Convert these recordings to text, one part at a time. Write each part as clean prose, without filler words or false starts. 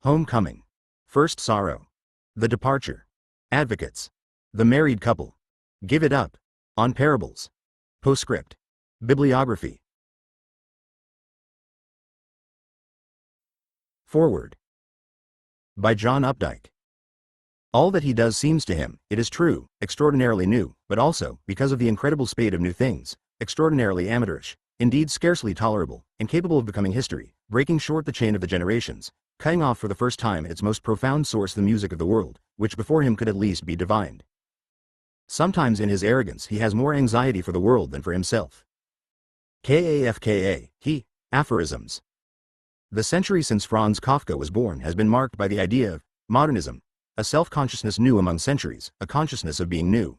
Homecoming. First sorrow. The departure. Advocates. The married couple. Give it up. On parables. Postscript. Bibliography. Foreword. By John Updike. All that he does seems to him, it is true, extraordinarily new, but also, because of the incredible spate of new things, extraordinarily amateurish, indeed scarcely tolerable, incapable of becoming history, breaking short the chain of the generations, cutting off for the first time its most profound source the music of the world, which before him could at least be divined. Sometimes in his arrogance he has more anxiety for the world than for himself. Kafka, he, aphorisms. The century since Franz Kafka was born has been marked by the idea of modernism, a self-consciousness new among centuries, a consciousness of being new.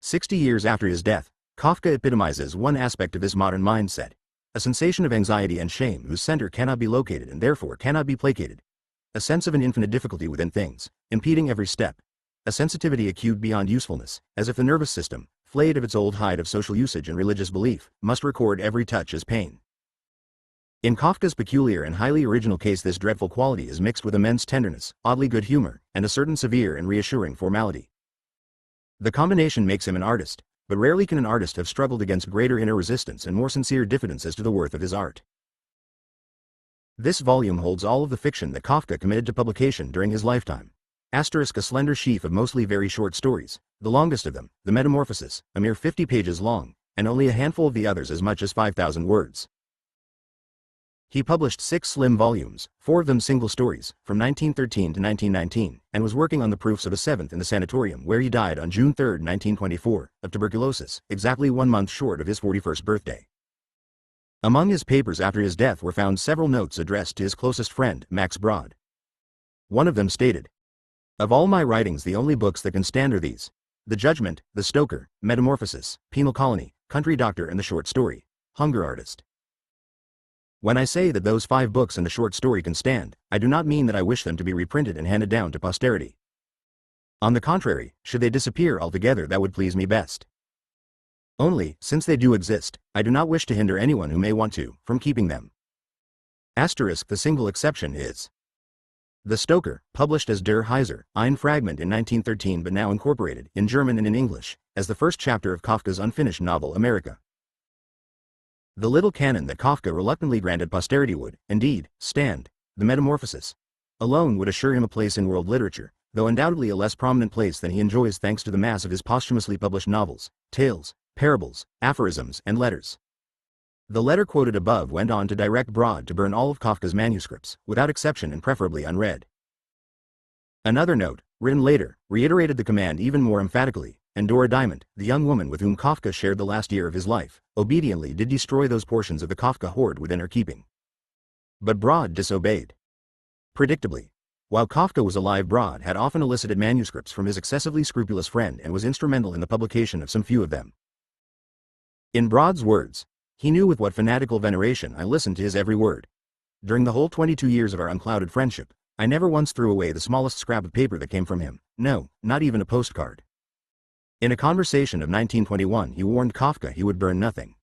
60 years after his death, Kafka epitomizes one aspect of this modern mindset, a sensation of anxiety and shame whose center cannot be located and therefore cannot be placated, a sense of an infinite difficulty within things, impeding every step, a sensitivity acute beyond usefulness, as if the nervous system, flayed of its old hide of social usage and religious belief, must record every touch as pain. In Kafka's peculiar and highly original case, this dreadful quality is mixed with immense tenderness, oddly good humor, and a certain severe and reassuring formality. The combination makes him an artist, but rarely can an artist have struggled against greater inner resistance and more sincere diffidence as to the worth of his art. This volume holds all of the fiction that Kafka committed to publication during his lifetime. A slender sheaf of mostly very short stories, the longest of them, The Metamorphosis, a mere 50 pages long, and only a handful of the others as much as 5,000 words. He published 6 slim volumes, 4 of them single stories, from 1913 to 1919, and was working on the proofs of a 7th in the sanatorium where he died on June 3, 1924, of tuberculosis, exactly 1 month short of his 41st birthday. Among his papers after his death were found several notes addressed to his closest friend, Max Brod. One of them stated, "Of all my writings the only books that can stand are these: The Judgment, The Stoker, Metamorphosis, Penal Colony, Country Doctor and the Short Story, Hunger Artist." When I say that those 5 books and the short story can stand, I do not mean that I wish them to be reprinted and handed down to posterity. On the contrary, should they disappear altogether, that would please me best. Only, since they do exist, I do not wish to hinder anyone who may want to, from keeping them. The single exception is The Stoker, published as Der Heiser, ein Fragment in 1913 but now incorporated, in German and in English, as the first chapter of Kafka's unfinished novel America. The little canon that Kafka reluctantly granted posterity would, indeed, stand. The Metamorphosis alone would assure him a place in world literature, though undoubtedly a less prominent place than he enjoys thanks to the mass of his posthumously published novels, tales, parables, aphorisms, and letters. The letter quoted above went on to direct Brod to burn all of Kafka's manuscripts, without exception and preferably unread. Another note, written later, reiterated the command even more emphatically, and Dora Diamond, the young woman with whom Kafka shared the last year of his life, obediently did destroy those portions of the Kafka hoard within her keeping. But Brod disobeyed. Predictably, while Kafka was alive, Brod had often elicited manuscripts from his excessively scrupulous friend and was instrumental in the publication of some few of them. In Brod's words, "He knew with what fanatical veneration I listened to his every word. During the whole 22 years of our unclouded friendship, I never once threw away the smallest scrap of paper that came from him, no, not even a postcard." In a conversation of 1921 he warned Kafka he would burn nothing.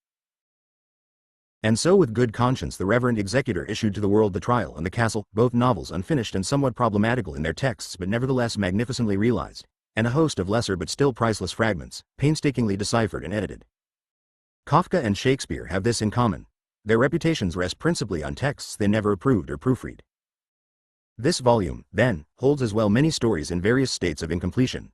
And so with good conscience the Reverend Executor issued to the world The Trial and The Castle, both novels unfinished and somewhat problematical in their texts but nevertheless magnificently realized, and a host of lesser but still priceless fragments, painstakingly deciphered and edited. Kafka and Shakespeare have this in common: their reputations rest principally on texts they never approved or proofread. This volume, then, holds as well many stories in various states of incompletion.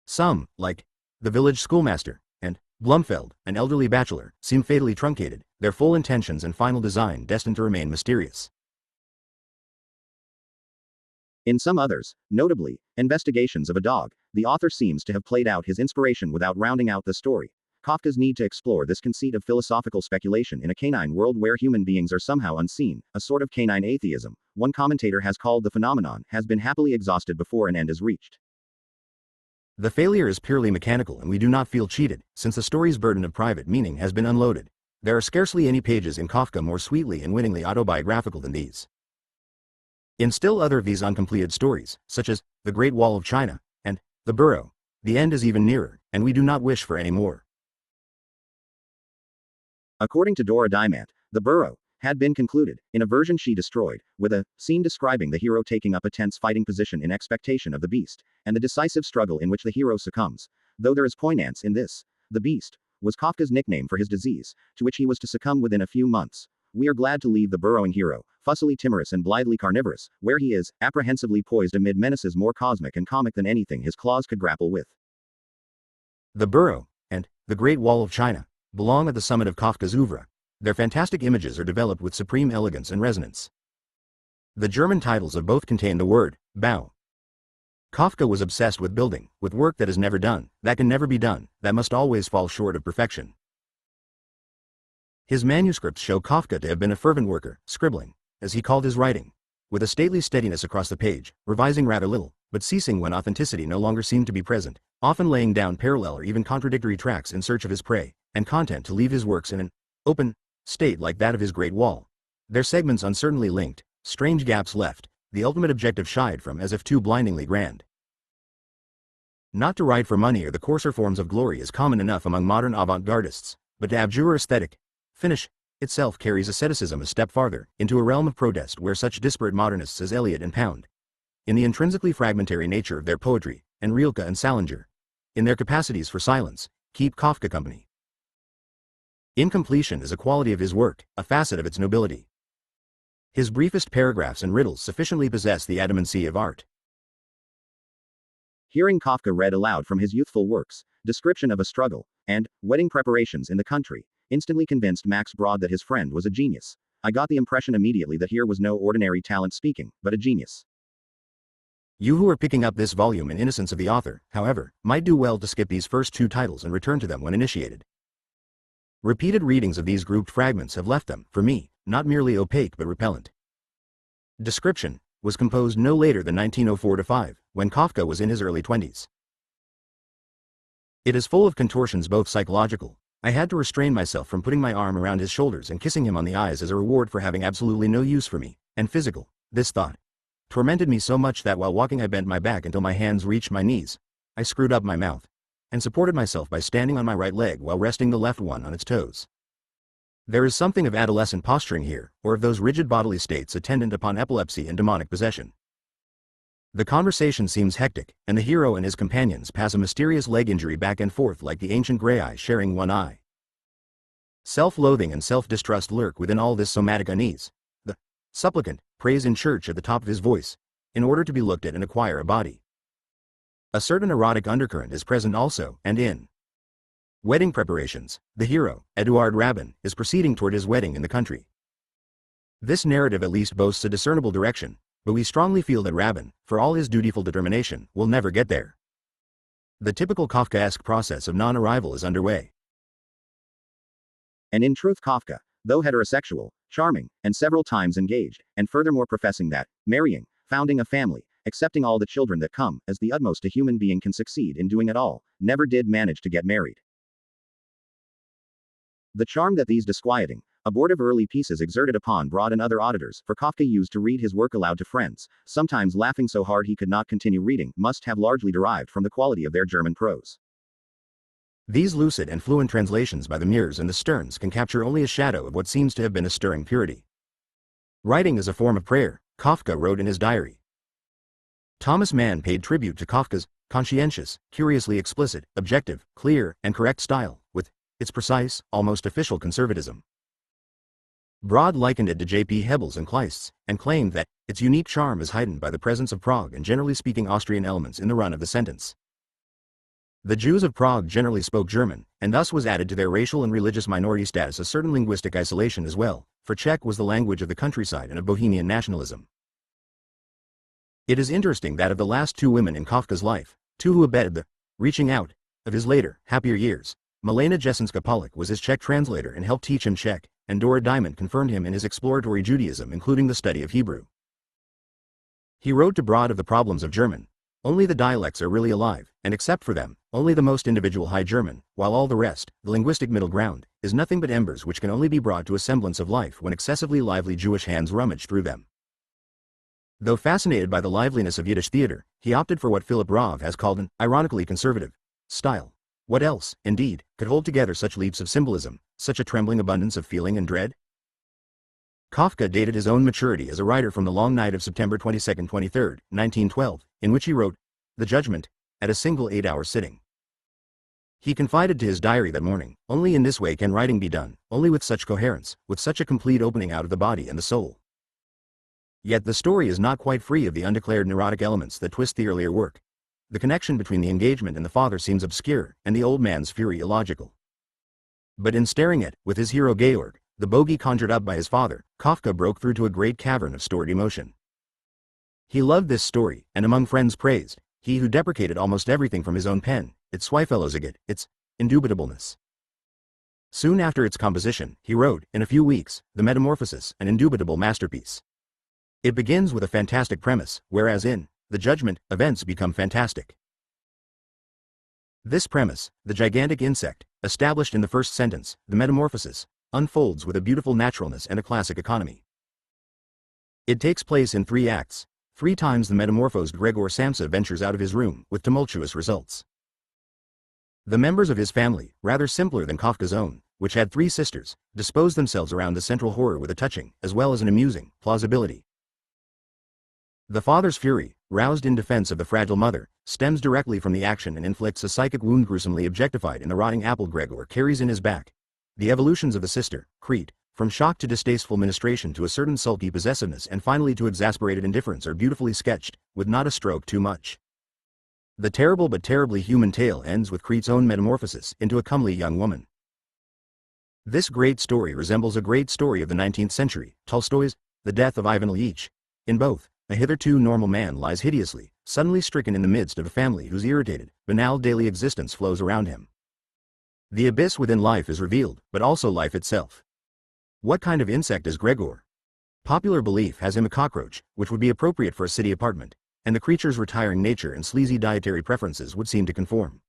Some, like The Village Schoolmaster, and Blumfeld, an elderly bachelor, seem fatally truncated, their full intentions and final design destined to remain mysterious. In some others, notably, Investigations of a Dog, the author seems to have played out his inspiration without rounding out the story. Kafka's need to explore this conceit of philosophical speculation in a canine world where human beings are somehow unseen, a sort of canine atheism, one commentator has called the phenomenon, has been happily exhausted before an end is reached. The failure is purely mechanical and we do not feel cheated, since the story's burden of private meaning has been unloaded. There are scarcely any pages in Kafka more sweetly and winningly autobiographical than these. In still other of these uncompleted stories, such as The Great Wall of China, and The Burrow, the end is even nearer, and we do not wish for any more. According to Dora Diamond, The Burrow had been concluded, in a version she destroyed, with a scene describing the hero taking up a tense fighting position in expectation of the beast, and the decisive struggle in which the hero succumbs. Though there is poignance in this, the beast was Kafka's nickname for his disease, to which he was to succumb within a few months. We are glad to leave the burrowing hero, fussily timorous and blithely carnivorous, where he is, apprehensively poised amid menaces more cosmic and comic than anything his claws could grapple with. The Burrow, and the Great Wall of China, belong at the summit of Kafka's oeuvre. Their fantastic images are developed with supreme elegance and resonance. The German titles of both contain the word Bau. Kafka was obsessed with building, with work that is never done, that can never be done, that must always fall short of perfection. His manuscripts show Kafka to have been a fervent worker, scribbling, as he called his writing, with a stately steadiness across the page, revising rather little, but ceasing when authenticity no longer seemed to be present, often laying down parallel or even contradictory tracks in search of his prey, and content to leave his works in an open state like that of his great wall. Their segments uncertainly linked, strange gaps left, the ultimate objective shied from as if too blindingly grand. Not to write for money or the coarser forms of glory is common enough among modern avant-gardists, but to abjure aesthetic finish itself carries asceticism a step farther, into a realm of protest where such disparate modernists as Eliot and Pound, in the intrinsically fragmentary nature of their poetry, and Rilke and Salinger, in their capacities for silence, keep Kafka company. Incompletion is a quality of his work, a facet of its nobility. His briefest paragraphs and riddles sufficiently possess the adamancy of art. Hearing Kafka read aloud from his youthful works, description of a struggle, and wedding preparations in the country, instantly convinced Max Brod that his friend was a genius. I got the impression immediately that here was no ordinary talent speaking, but a genius. You who are picking up this volume in innocence of the author, however, might do well to skip these first two titles and return to them when initiated. Repeated readings of these grouped fragments have left them, for me, not merely opaque but repellent. Description was composed no later than 1904-5, when Kafka was in his early 20s. It is full of contortions both psychological. I had to restrain myself from putting my arm around his shoulders and kissing him on the eyes as a reward for having absolutely no use for me, and physical. This thought tormented me so much that while walking I bent my back until my hands reached my knees. I screwed up my mouth and supported myself by standing on my right leg while resting the left one on its toes. There is something of adolescent posturing here, or of those rigid bodily states attendant upon epilepsy and demonic possession. The conversation seems hectic, and the hero and his companions pass a mysterious leg injury back and forth like the ancient grey sharing one eye. Self-loathing and self-distrust lurk within all this somatic unease. The supplicant prays in church at the top of his voice, in order to be looked at and acquire a body. A certain erotic undercurrent is present also, and in wedding preparations, the hero, Eduard Rabin, is proceeding toward his wedding in the country. This narrative at least boasts a discernible direction, but we strongly feel that Rabin, for all his dutiful determination, will never get there. The typical Kafkaesque process of non-arrival is underway. And in truth Kafka, though heterosexual, charming, and several times engaged, and furthermore professing that, marrying, founding a family, accepting all the children that come, as the utmost a human being can succeed in doing at all, never did manage to get married. The charm that these disquieting, abortive early pieces exerted upon Brod and other auditors, for Kafka used to read his work aloud to friends, sometimes laughing so hard he could not continue reading, must have largely derived from the quality of their German prose. These lucid and fluent translations by the Mears and the Sterns can capture only a shadow of what seems to have been a stirring purity. Writing is a form of prayer, Kafka wrote in his diary. Thomas Mann paid tribute to Kafka's conscientious, curiously explicit, objective, clear, and correct style, with its precise, almost official conservatism. Brod likened it to J.P. Hebels and Kleist's, and claimed that its unique charm is heightened by the presence of Prague and generally speaking Austrian elements in the run of the sentence. The Jews of Prague generally spoke German, and thus was added to their racial and religious minority status a certain linguistic isolation as well, for Czech was the language of the countryside and of Bohemian nationalism. It is interesting that of the last two women in Kafka's life, two who abetted the reaching out of his later, happier years, Milena Jesenska-Pollock was his Czech translator and helped teach him Czech, and Dora Diamond confirmed him in his exploratory Judaism including the study of Hebrew. He wrote to Brod of the problems of German. Only the dialects are really alive, and except for them, only the most individual High German, while all the rest, the linguistic middle ground, is nothing but embers which can only be brought to a semblance of life when excessively lively Jewish hands rummage through them. Though fascinated by the liveliness of Yiddish theater, he opted for what Philip Rauh has called an ironically conservative style. What else, indeed, could hold together such leaps of symbolism, such a trembling abundance of feeling and dread? Kafka dated his own maturity as a writer from the long night of September 22-23, 1912, in which he wrote, The Judgment, at a single 8-hour sitting. He confided to his diary that morning, only in this way can writing be done, only with such coherence, with such a complete opening out of the body and the soul. Yet the story is not quite free of the undeclared neurotic elements that twist the earlier work. The connection between the engagement and the father seems obscure, and the old man's fury illogical. But in staring at, with his hero Georg, the bogey conjured up by his father, Kafka broke through to a great cavern of stored emotion. He loved this story, and among friends praised, he who deprecated almost everything from his own pen, its Zweifellosigkeit, its indubitableness. Soon after its composition, he wrote, in a few weeks, The Metamorphosis, an indubitable masterpiece. It begins with a fantastic premise, whereas in The Judgment, events become fantastic. This premise, the gigantic insect, established in the first sentence, The Metamorphosis, unfolds with a beautiful naturalness and a classic economy. It takes place in 3 acts. 3 times the metamorphosed Gregor Samsa ventures out of his room, with tumultuous results. The members of his family, rather simpler than Kafka's own, which had 3 sisters, dispose themselves around the central horror with a touching, as well as an amusing, plausibility. The father's fury, roused in defense of the fragile mother, stems directly from the action and inflicts a psychic wound gruesomely objectified in the rotting apple Gregor carries in his back. The evolutions of the sister, Crete, from shock to distasteful ministration to a certain sulky possessiveness and finally to exasperated indifference are beautifully sketched, with not a stroke too much. The terrible but terribly human tale ends with Crete's own metamorphosis into a comely young woman. This great story resembles a great story of the 19th century, Tolstoy's The Death of Ivan Ilyich. In both, a hitherto normal man lies hideously, suddenly stricken in the midst of a family whose irritated, banal daily existence flows around him. The abyss within life is revealed, but also life itself. What kind of insect is Gregor? Popular belief has him a cockroach, which would be appropriate for a city apartment, and the creature's retiring nature and sleazy dietary preferences would seem to conform.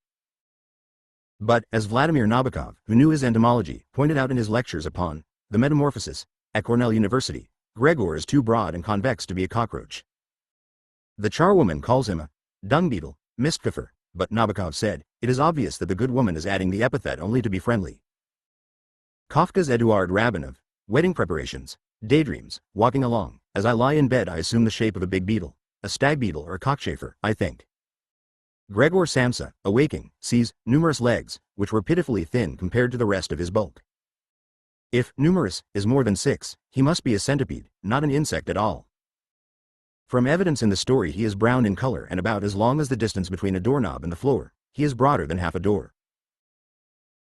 But, as Vladimir Nabokov, who knew his entomology, pointed out in his lectures upon The Metamorphosis, at Cornell University, Gregor is too broad and convex to be a cockroach. The charwoman calls him a dung beetle, Mistkäfer, but Nabokov said, it is obvious that the good woman is adding the epithet only to be friendly. Kafka's Eduard Rabin of Wedding Preparations, Daydreams, walking along, as I lie in bed I assume the shape of a big beetle, a stag beetle or a cockchafer, I think. Gregor Samsa, awaking, sees numerous legs, which were pitifully thin compared to the rest of his bulk. If numerous is more than 6, he must be a centipede, not an insect at all. From evidence in the story he is brown in color and about as long as the distance between a doorknob and the floor. He is broader than half a door.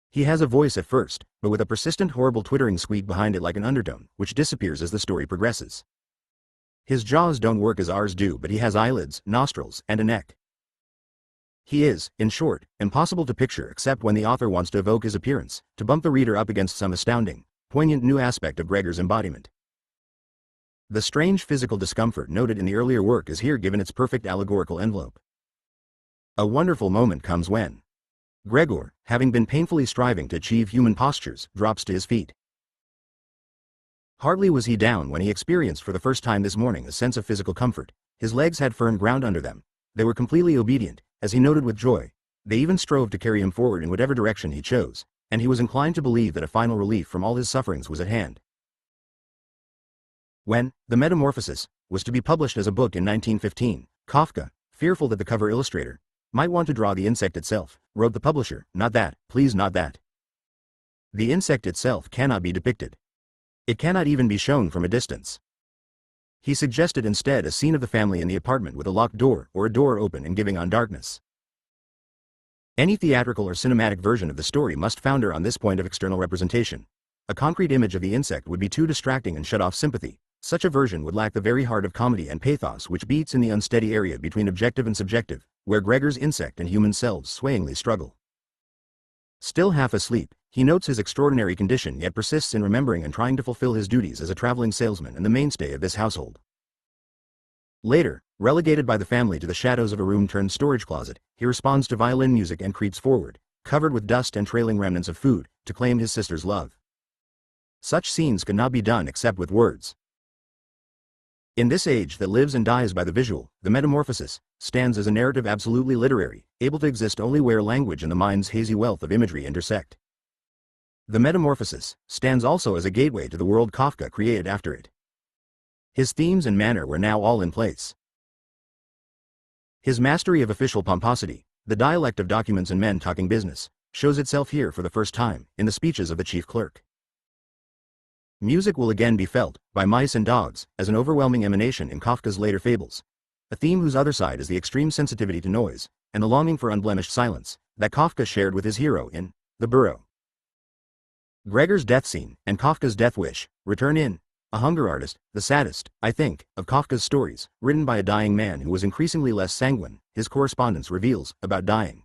He has a voice at first, but with a persistent horrible twittering squeak behind it like an undertone, which disappears as the story progresses. His jaws don't work as ours do, but he has eyelids, nostrils, and a neck. He is, in short, impossible to picture except when the author wants to evoke his appearance, to bump the reader up against some astounding, poignant new aspect of Gregor's embodiment. The strange physical discomfort noted in the earlier work is here given its perfect allegorical envelope. A wonderful moment comes when Gregor, having been painfully striving to achieve human postures, drops to his feet. Hardly was he down when he experienced for the first time this morning a sense of physical comfort. His legs had firm ground under them. They were completely obedient, as he noted with joy. They even strove to carry him forward in whatever direction he chose, and he was inclined to believe that a final relief from all his sufferings was at hand. When The Metamorphosis was to be published as a book in 1915, Kafka, fearful that the cover illustrator might want to draw the insect itself, wrote the publisher, not that, please not that. The insect itself cannot be depicted. It cannot even be shown from a distance. He suggested instead a scene of the family in the apartment with a locked door or a door open and giving on darkness. Any theatrical or cinematic version of the story must founder on this point of external representation. A concrete image of the insect would be too distracting and shut off sympathy. Such a version would lack the very heart of comedy and pathos which beats in the unsteady area between objective and subjective, where Gregor's insect and human selves swayingly struggle. Still half asleep, he notes his extraordinary condition yet persists in remembering and trying to fulfill his duties as a traveling salesman and the mainstay of this household. Later, relegated by the family to the shadows of a room-turned-storage closet, he responds to violin music and creeps forward, covered with dust and trailing remnants of food, to claim his sister's love. Such scenes could not be done except with words. In this age that lives and dies by the visual, The Metamorphosis stands as a narrative absolutely literary, able to exist only where language and the mind's hazy wealth of imagery intersect. The metamorphosis stands also as a gateway to the world Kafka created after it. His themes and manner were now all in place. His mastery of official pomposity, the dialect of documents and men talking business, shows itself here for the first time, in the speeches of the chief clerk. Music will again be felt, by mice and dogs, as an overwhelming emanation in Kafka's later fables, a theme whose other side is the extreme sensitivity to noise, and the longing for unblemished silence, that Kafka shared with his hero in The Burrow. Gregor's death scene, and Kafka's death wish, return in A Hunger Artist, the saddest, I think, of Kafka's stories, written by a dying man who was increasingly less sanguine, his correspondence reveals, about dying.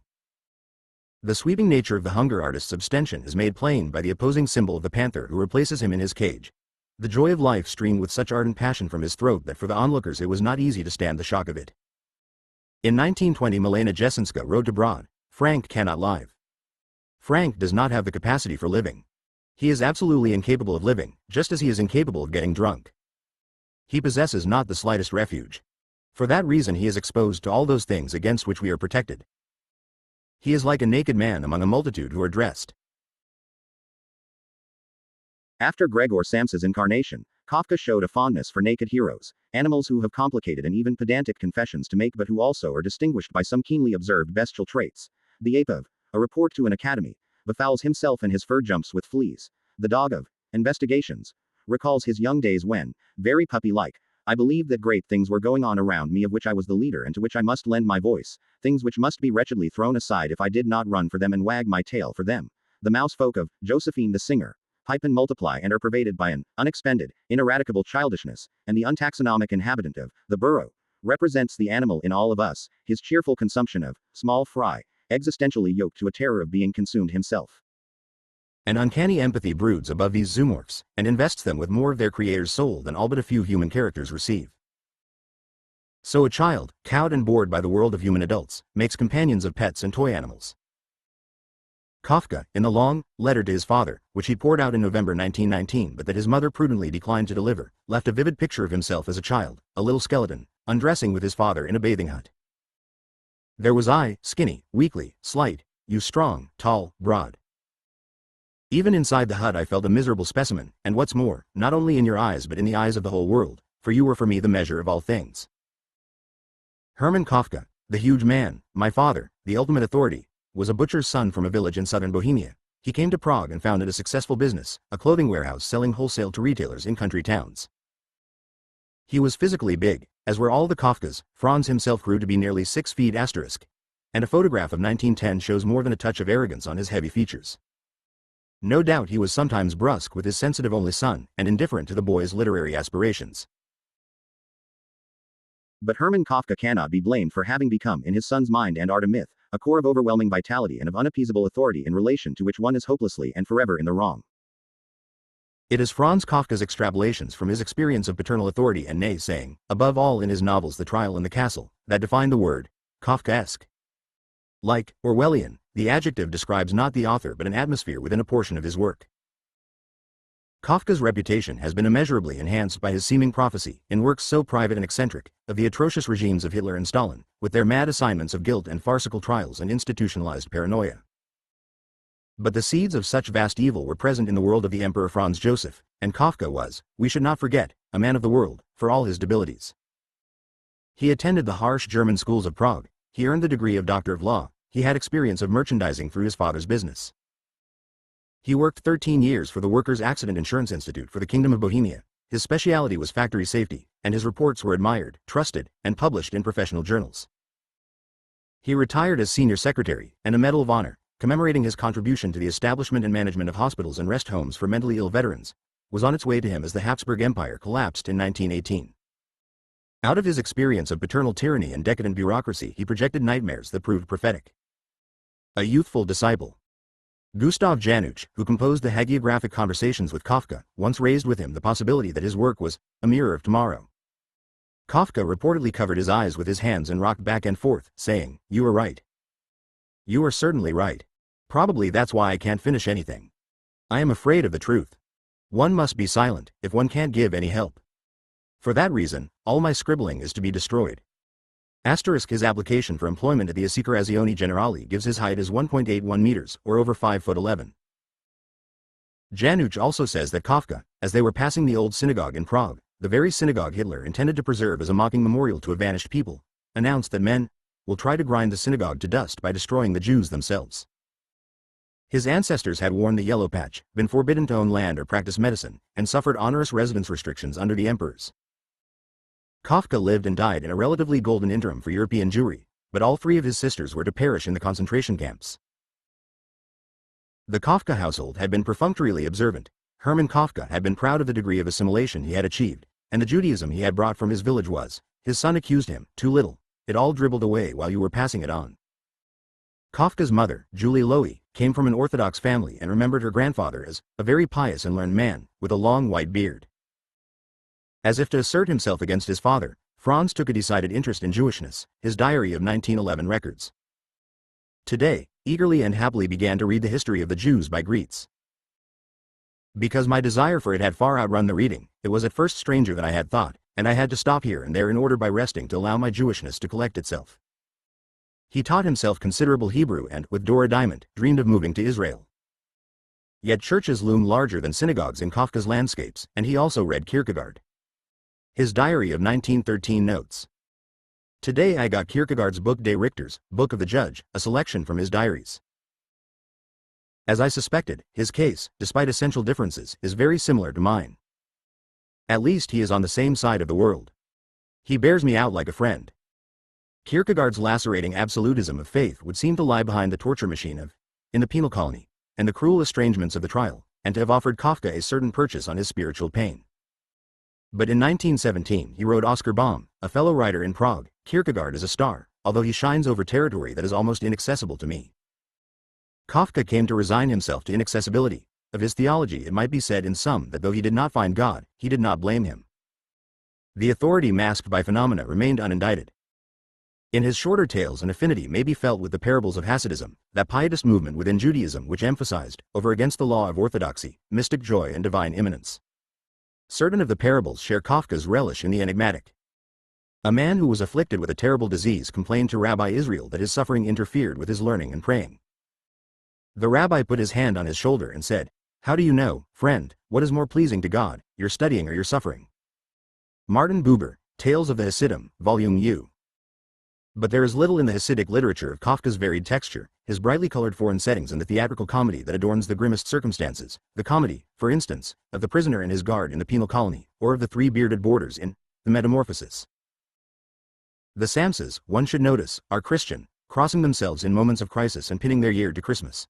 The sweeping nature of the hunger artist's abstention is made plain by the opposing symbol of the panther who replaces him in his cage. The joy of life streamed with such ardent passion from his throat that for the onlookers it was not easy to stand the shock of it. In 1920 Milena Jesenska wrote to Brod, Frank cannot live. Frank does not have the capacity for living. He is absolutely incapable of living, just as he is incapable of getting drunk. He possesses not the slightest refuge. For that reason he is exposed to all those things against which we are protected. He is like a naked man among a multitude who are dressed. After Gregor Samsa's incarnation, Kafka showed a fondness for naked heroes, animals who have complicated and even pedantic confessions to make but who also are distinguished by some keenly observed bestial traits. The ape of A Report to an Academy befouls himself and his fur jumps with fleas. The dog of Investigations recalls his young days when, very puppy-like, I believed that great things were going on around me of which I was the leader and to which I must lend my voice, things which must be wretchedly thrown aside if I did not run for them and wag my tail for them. The mouse folk of Josephine the Singer pipe and multiply and are pervaded by an unexpended, ineradicable childishness, and the untaxonomic inhabitant of The Burrow represents the animal in all of us, his cheerful consumption of small fry, existentially yoked to a terror of being consumed himself. An uncanny empathy broods above these zoomorphs, and invests them with more of their creator's soul than all but a few human characters receive. So a child, cowed and bored by the world of human adults, makes companions of pets and toy animals. Kafka, in the long letter to his father, which he poured out in November 1919 but that his mother prudently declined to deliver, left a vivid picture of himself as a child, a little skeleton, undressing with his father in a bathing hut. There was I, skinny, weakly, slight, you strong, tall, broad. Even inside the hut I felt a miserable specimen, and what's more, not only in your eyes but in the eyes of the whole world, for you were for me the measure of all things. Hermann Kafka, the huge man, my father, the ultimate authority, was a butcher's son from a village in southern Bohemia. He came to Prague and founded a successful business, a clothing warehouse selling wholesale to retailers in country towns. He was physically big, as were all the Kafkas. Franz himself grew to be nearly 6 feet *, and a photograph of 1910 shows more than a touch of arrogance on his heavy features. No doubt he was sometimes brusque with his sensitive only son, and indifferent to the boy's literary aspirations. But Hermann Kafka cannot be blamed for having become in his son's mind and art a myth, a core of overwhelming vitality and of unappeasable authority in relation to which one is hopelessly and forever in the wrong. It is Franz Kafka's extrapolations from his experience of paternal authority and naysaying, above all in his novels The Trial and the Castle, that define the word Kafkaesque. Like Orwellian, the adjective describes not the author but an atmosphere within a portion of his work. Kafka's reputation has been immeasurably enhanced by his seeming prophecy, in works so private and eccentric, of the atrocious regimes of Hitler and Stalin, with their mad assignments of guilt and farcical trials and institutionalized paranoia. But the seeds of such vast evil were present in the world of the Emperor Franz Joseph, and Kafka was, we should not forget, a man of the world, for all his debilities. He attended the harsh German schools of Prague, he earned the degree of Doctor of Law, he had experience of merchandising through his father's business. He worked 13 years for the Workers' Accident Insurance Institute for the Kingdom of Bohemia. His specialty was factory safety, and his reports were admired, trusted, and published in professional journals. He retired as senior secretary, and a Medal of Honor, commemorating his contribution to the establishment and management of hospitals and rest homes for mentally ill veterans, was on its way to him as the Habsburg Empire collapsed in 1918. Out of his experience of paternal tyranny and decadent bureaucracy he projected nightmares that proved prophetic. A youthful disciple, Gustav Janusz, who composed the hagiographic Conversations with Kafka, once raised with him the possibility that his work was a mirror of tomorrow. Kafka reportedly covered his eyes with his hands and rocked back and forth, saying, "You are right. You are certainly right. Probably that's why I can't finish anything. I am afraid of the truth. One must be silent if one can't give any help. For that reason, all my scribbling is to be destroyed." His application for employment at the Assicurazioni Generali gives his height as 1.81 meters, or over 5'11". Janusz also says that Kafka, as they were passing the old synagogue in Prague, the very synagogue Hitler intended to preserve as a mocking memorial to a vanished people, announced that men will try to grind the synagogue to dust by destroying the Jews themselves. His ancestors had worn the yellow patch, been forbidden to own land or practice medicine, and suffered onerous residence restrictions under the emperors. Kafka lived and died in a relatively golden interim for European Jewry, but all three of his sisters were to perish in the concentration camps. The Kafka household had been perfunctorily observant. Hermann Kafka had been proud of the degree of assimilation he had achieved, and the Judaism he had brought from his village was, his son accused him, too little. It all dribbled away while you were passing it on. Kafka's mother, Julie Lowy, came from an Orthodox family and remembered her grandfather as a very pious and learned man, with a long white beard. As if to assert himself against his father, Franz took a decided interest in Jewishness, his diary of 1911 records. Today, eagerly and happily began to read the history of the Jews by Greets. Because my desire for it had far outrun the reading, it was at first stranger than I had thought, and I had to stop here and there in order by resting to allow my Jewishness to collect itself. He taught himself considerable Hebrew and, with Dora Diamond, dreamed of moving to Israel. Yet churches loom larger than synagogues in Kafka's landscapes, and he also read Kierkegaard. His diary of 1913 notes. Today I got Kierkegaard's book De Richter's, Book of the Judge, a selection from his diaries. As I suspected, his case, despite essential differences, is very similar to mine. At least he is on the same side of the world. He bears me out like a friend. Kierkegaard's lacerating absolutism of faith would seem to lie behind the torture machine in the penal colony, and the cruel estrangements of the trial, and to have offered Kafka a certain purchase on his spiritual pain. But in 1917 he wrote Oscar Baum, a fellow writer in Prague, Kierkegaard is a star, although he shines over territory that is almost inaccessible to me. Kafka came to resign himself to inaccessibility. Of his theology it might be said in sum that though he did not find God, he did not blame him. The authority masked by phenomena remained unindicted. In his shorter tales an affinity may be felt with the parables of Hasidism, that pietist movement within Judaism which emphasized, over against the law of orthodoxy, mystic joy and divine immanence. Certain of the parables share Kafka's relish in the enigmatic. A man who was afflicted with a terrible disease complained to Rabbi Israel that his suffering interfered with his learning and praying. The rabbi put his hand on his shoulder and said, "How do you know, friend, what is more pleasing to God, your studying or your suffering?" Martin Buber, Tales of the Hasidim, Volume U. But there is little in the Hasidic literature of Kafka's varied texture, his brightly colored foreign settings and the theatrical comedy that adorns the grimmest circumstances, the comedy, for instance, of the prisoner and his guard in the penal colony, or of the three bearded boarders in The Metamorphosis. The Samsas, one should notice, are Christian, crossing themselves in moments of crisis and pinning their ear to Christmas.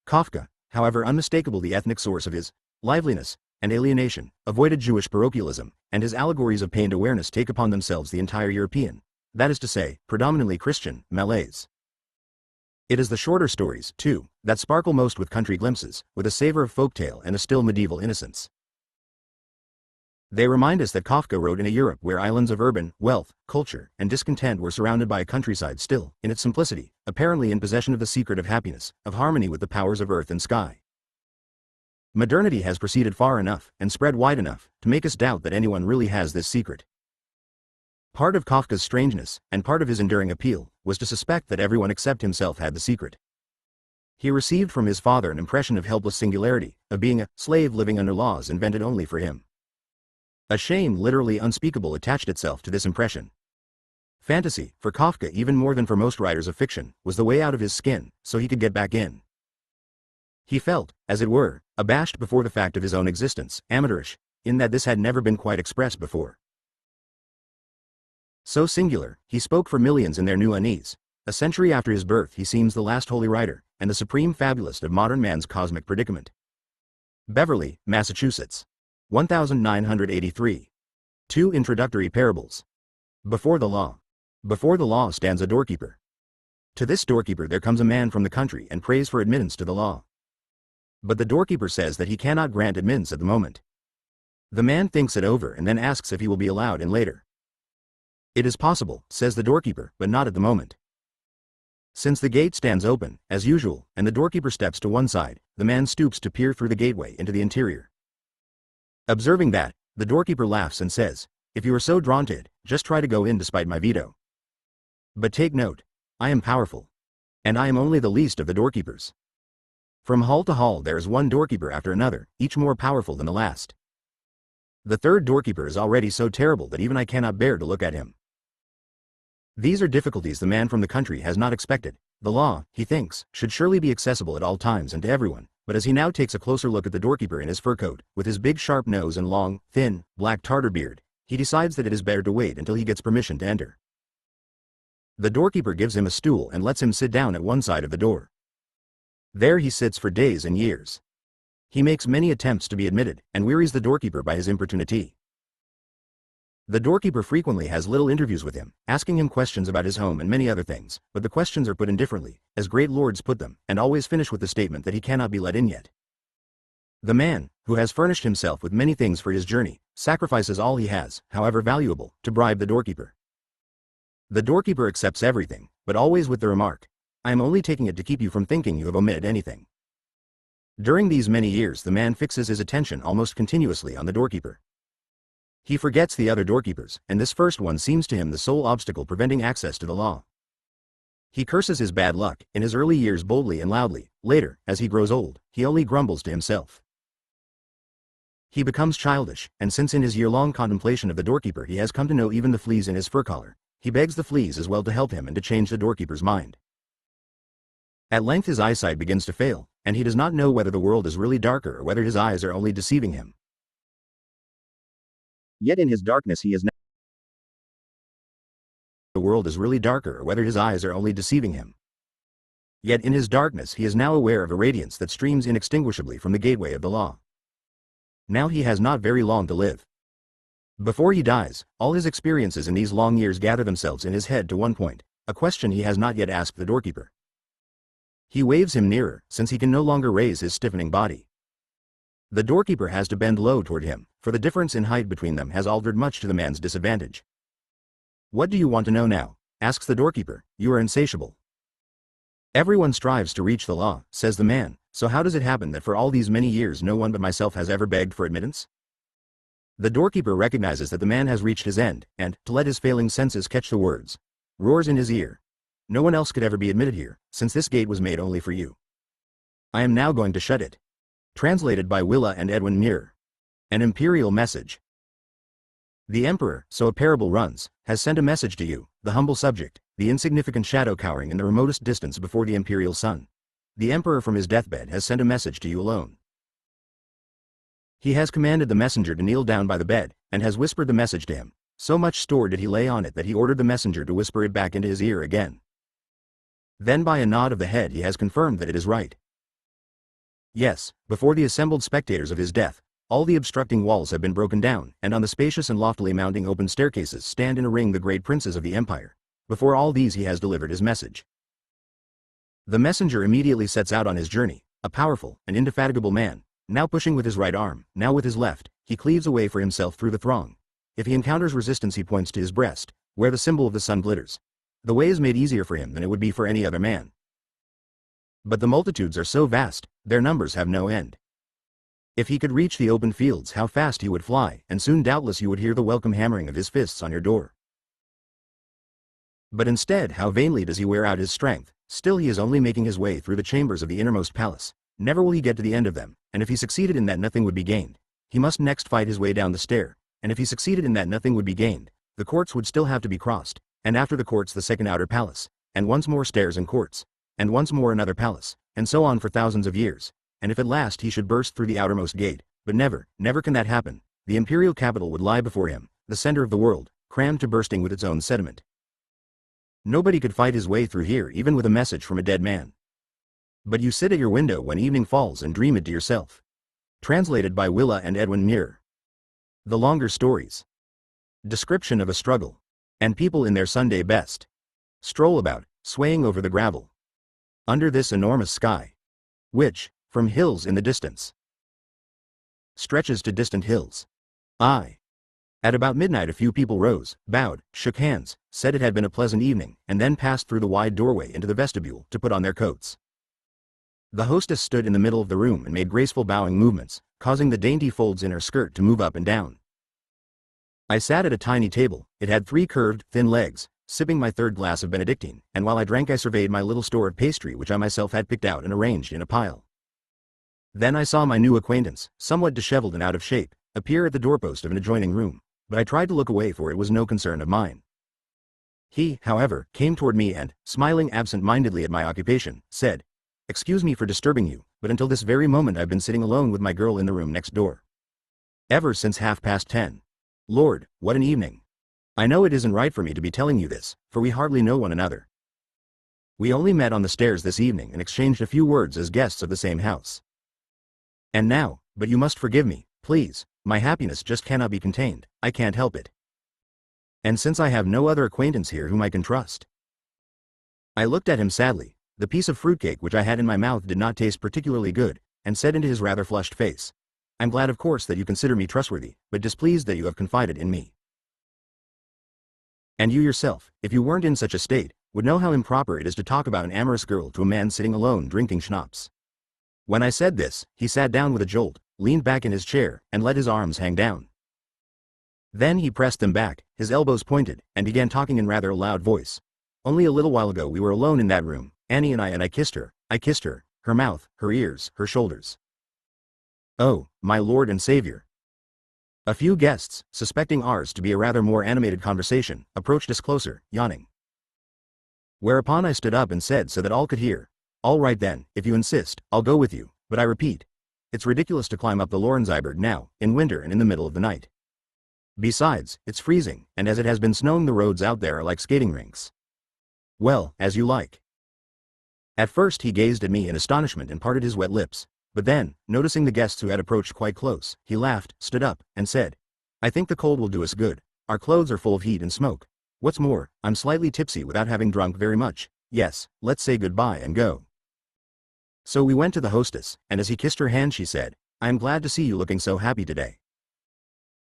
Kafka, however unmistakable the ethnic source of his liveliness and alienation, avoided Jewish parochialism, and his allegories of pained awareness take upon themselves the entire European, that is to say, predominantly Christian, malaise. It is the shorter stories, too, that sparkle most with country glimpses, with a savor of folktale and a still medieval innocence. They remind us that Kafka wrote in a Europe where islands of urban wealth, culture, and discontent were surrounded by a countryside still, in its simplicity, apparently in possession of the secret of happiness, of harmony with the powers of earth and sky. Modernity has proceeded far enough, and spread wide enough, to make us doubt that anyone really has this secret. Part of Kafka's strangeness, and part of his enduring appeal, was to suspect that everyone except himself had the secret. He received from his father an impression of helpless singularity, of being a slave living under laws invented only for him. A shame literally unspeakable attached itself to this impression. Fantasy, for Kafka even more than for most writers of fiction, was the way out of his skin, so he could get back in. He felt, as it were, abashed before the fact of his own existence, amateurish, in that this had never been quite expressed before. So singular, he spoke for millions in their new unease. A century after his birth he seems the last holy writer, and the supreme fabulist of modern man's cosmic predicament. Beverly, Massachusetts. 1983. 2 Introductory Parables. Before the law. Before the law stands a doorkeeper. To this doorkeeper there comes a man from the country and prays for admittance to the law. But the doorkeeper says that he cannot grant admittance at the moment. The man thinks it over and then asks if he will be allowed in later. It is possible, says the doorkeeper, but not at the moment. Since the gate stands open, as usual, and the doorkeeper steps to one side, the man stoops to peer through the gateway into the interior. Observing that, the doorkeeper laughs and says, "If you are so drawn to it, just try to go in despite my veto. But take note, I am powerful. And I am only the least of the doorkeepers." From hall to hall there is one doorkeeper after another, each more powerful than the last. The third doorkeeper is already so terrible that even I cannot bear to look at him. These are difficulties the man from the country has not expected. The law, he thinks, should surely be accessible at all times and to everyone, but as he now takes a closer look at the doorkeeper in his fur coat, with his big sharp nose and long, thin, black tartar beard, he decides that it is better to wait until he gets permission to enter. The doorkeeper gives him a stool and lets him sit down at one side of the door. There he sits for days and years. He makes many attempts to be admitted, and wearies the doorkeeper by his importunity. The doorkeeper frequently has little interviews with him, asking him questions about his home and many other things, but the questions are put indifferently, as great lords put them, and always finish with the statement that he cannot be let in yet. The man, who has furnished himself with many things for his journey, sacrifices all he has, however valuable, to bribe the doorkeeper. The doorkeeper accepts everything, but always with the remark, "I am only taking it to keep you from thinking you have omitted anything." During these many years the man fixes his attention almost continuously on the doorkeeper. He forgets the other doorkeepers, and this first one seems to him the sole obstacle preventing access to the law. He curses his bad luck, in his early years boldly and loudly. Later, as he grows old, he only grumbles to himself. He becomes childish, and since in his year-long contemplation of the doorkeeper he has come to know even the fleas in his fur collar, he begs the fleas as well to help him and to change the doorkeeper's mind. At length his eyesight begins to fail, and he does not know whether the world is really darker or whether his eyes are only deceiving him. Yet in his darkness he is now the world is really darker or whether his eyes are only deceiving him. Yet in his darkness he is now aware of a radiance that streams inextinguishably from the gateway of the law. Now he has not very long to live. Before he dies, all his experiences in these long years gather themselves in his head to one point, a question he has not yet asked the doorkeeper. He waves him nearer, since he can no longer raise his stiffening body. The doorkeeper has to bend low toward him, for the difference in height between them has altered much to the man's disadvantage. "What do you want to know now?" asks the doorkeeper. "You are insatiable." "Everyone strives to reach the law," says the man, "so how does it happen that for all these many years no one but myself has ever begged for admittance?" The doorkeeper recognizes that the man has reached his end, and, to let his failing senses catch the words, roars in his ear, "No one else could ever be admitted here, since this gate was made only for you. I am now going to shut it." Translated by Willa and Edwin Muir. An imperial message. The emperor, so a parable runs, has sent a message to you, the humble subject, the insignificant shadow cowering in the remotest distance before the imperial sun. The emperor from his deathbed has sent a message to you alone. He has commanded the messenger to kneel down by the bed, and has whispered the message to him. So much store did he lay on it that he ordered the messenger to whisper it back into his ear again. Then by a nod of the head he has confirmed that it is right. Yes, before the assembled spectators of his death, all the obstructing walls have been broken down, and on the spacious and loftily mounting open staircases stand in a ring the great princes of the empire. Before all these he has delivered his message. The messenger immediately sets out on his journey, a powerful and indefatigable man, now pushing with his right arm, now with his left. He cleaves a way for himself through the throng. If he encounters resistance he points to his breast, where the symbol of the sun glitters. The way is made easier for him than it would be for any other man. But the multitudes are so vast, their numbers have no end. If he could reach the open fields how fast he would fly, and soon doubtless you would hear the welcome hammering of his fists on your door. But instead how vainly does he wear out his strength. Still he is only making his way through the chambers of the innermost palace. Never will he get to the end of them, and if he succeeded in that nothing would be gained. He must next fight his way down the stair, and if he succeeded in that nothing would be gained. The courts would still have to be crossed, and after the courts the second outer palace, and once more stairs and courts, and once more another palace, and so on for thousands of years. And if at last he should burst through the outermost gate, but never, never can that happen, the imperial capital would lie before him, the center of the world, crammed to bursting with its own sediment. Nobody could fight his way through here even with a message from a dead man. But you sit at your window when evening falls and dream it to yourself. Translated by Willa and Edwin Muir. The longer stories. Description of a struggle. And people in their Sunday best. Stroll about, swaying over the gravel. Under this enormous sky. Which, from hills in the distance, stretches to distant hills. At about midnight a few people rose, bowed, shook hands, said it had been a pleasant evening, and then passed through the wide doorway into the vestibule to put on their coats. The hostess stood in the middle of the room and made graceful bowing movements, causing the dainty folds in her skirt to move up and down. I sat at a tiny table. It had 3 curved, thin legs, sipping my 3rd glass of Benedictine, and while I drank I surveyed my little store of pastry which I myself had picked out and arranged in a pile. Then I saw my new acquaintance, somewhat disheveled and out of shape, appear at the doorpost of an adjoining room, but I tried to look away for it was no concern of mine. He, however, came toward me and, smiling absent-mindedly at my occupation, said, "Excuse me for disturbing you, but until this very moment I've been sitting alone with my girl in the room next door. Ever since 10:30. Lord, what an evening. I know it isn't right for me to be telling you this, for we hardly know one another. We only met on the stairs this evening and exchanged a few words as guests of the same house. And now, but you must forgive me, please, my happiness just cannot be contained, I can't help it. And since I have no other acquaintance here whom I can trust." I looked at him sadly. The piece of fruitcake which I had in my mouth did not taste particularly good, and said into his rather flushed face, "I'm glad of course that you consider me trustworthy, but displeased that you have confided in me. And you yourself, if you weren't in such a state, would know how improper it is to talk about an amorous girl to a man sitting alone drinking schnapps." When I said this, he sat down with a jolt, leaned back in his chair, and let his arms hang down. Then he pressed them back, his elbows pointed, and began talking in rather a loud voice. "Only a little while ago we were alone in that room, Annie and I kissed her, her mouth, her ears, her shoulders. Oh, my Lord and Savior." A few guests, suspecting ours to be a rather more animated conversation, approached us closer, yawning. Whereupon I stood up and said so that all could hear, "All right then, if you insist, I'll go with you, but I repeat, it's ridiculous to climb up the Lorenzeiberg now, in winter and in the middle of the night. Besides, it's freezing, and as it has been snowing the roads out there are like skating rinks." "Well, as you like." At first he gazed at me in astonishment and parted his wet lips, but then, noticing the guests who had approached quite close, he laughed, stood up, and said, "I think the cold will do us good. Our clothes are full of heat and smoke. What's more, I'm slightly tipsy without having drunk very much. Yes, let's say goodbye and go." So we went to the hostess, and as he kissed her hand she said, "I am glad to see you looking so happy today."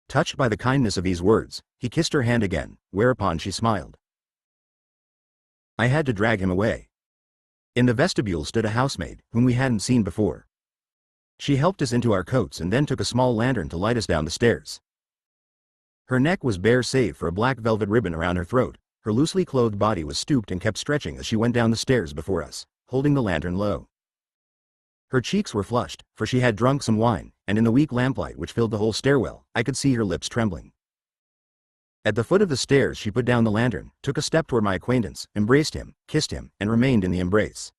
Touched by the kindness of these words, he kissed her hand again, whereupon she smiled. I had to drag him away. In the vestibule stood a housemaid, whom we hadn't seen before. She helped us into our coats and then took a small lantern to light us down the stairs. Her neck was bare save for a black velvet ribbon around her throat, her loosely clothed body was stooped and kept stretching as she went down the stairs before us, holding the lantern low. Her cheeks were flushed, for she had drunk some wine, and in the weak lamplight which filled the whole stairwell, I could see her lips trembling. At the foot of the stairs she put down the lantern, took a step toward my acquaintance, embraced him, kissed him, and remained in the embrace.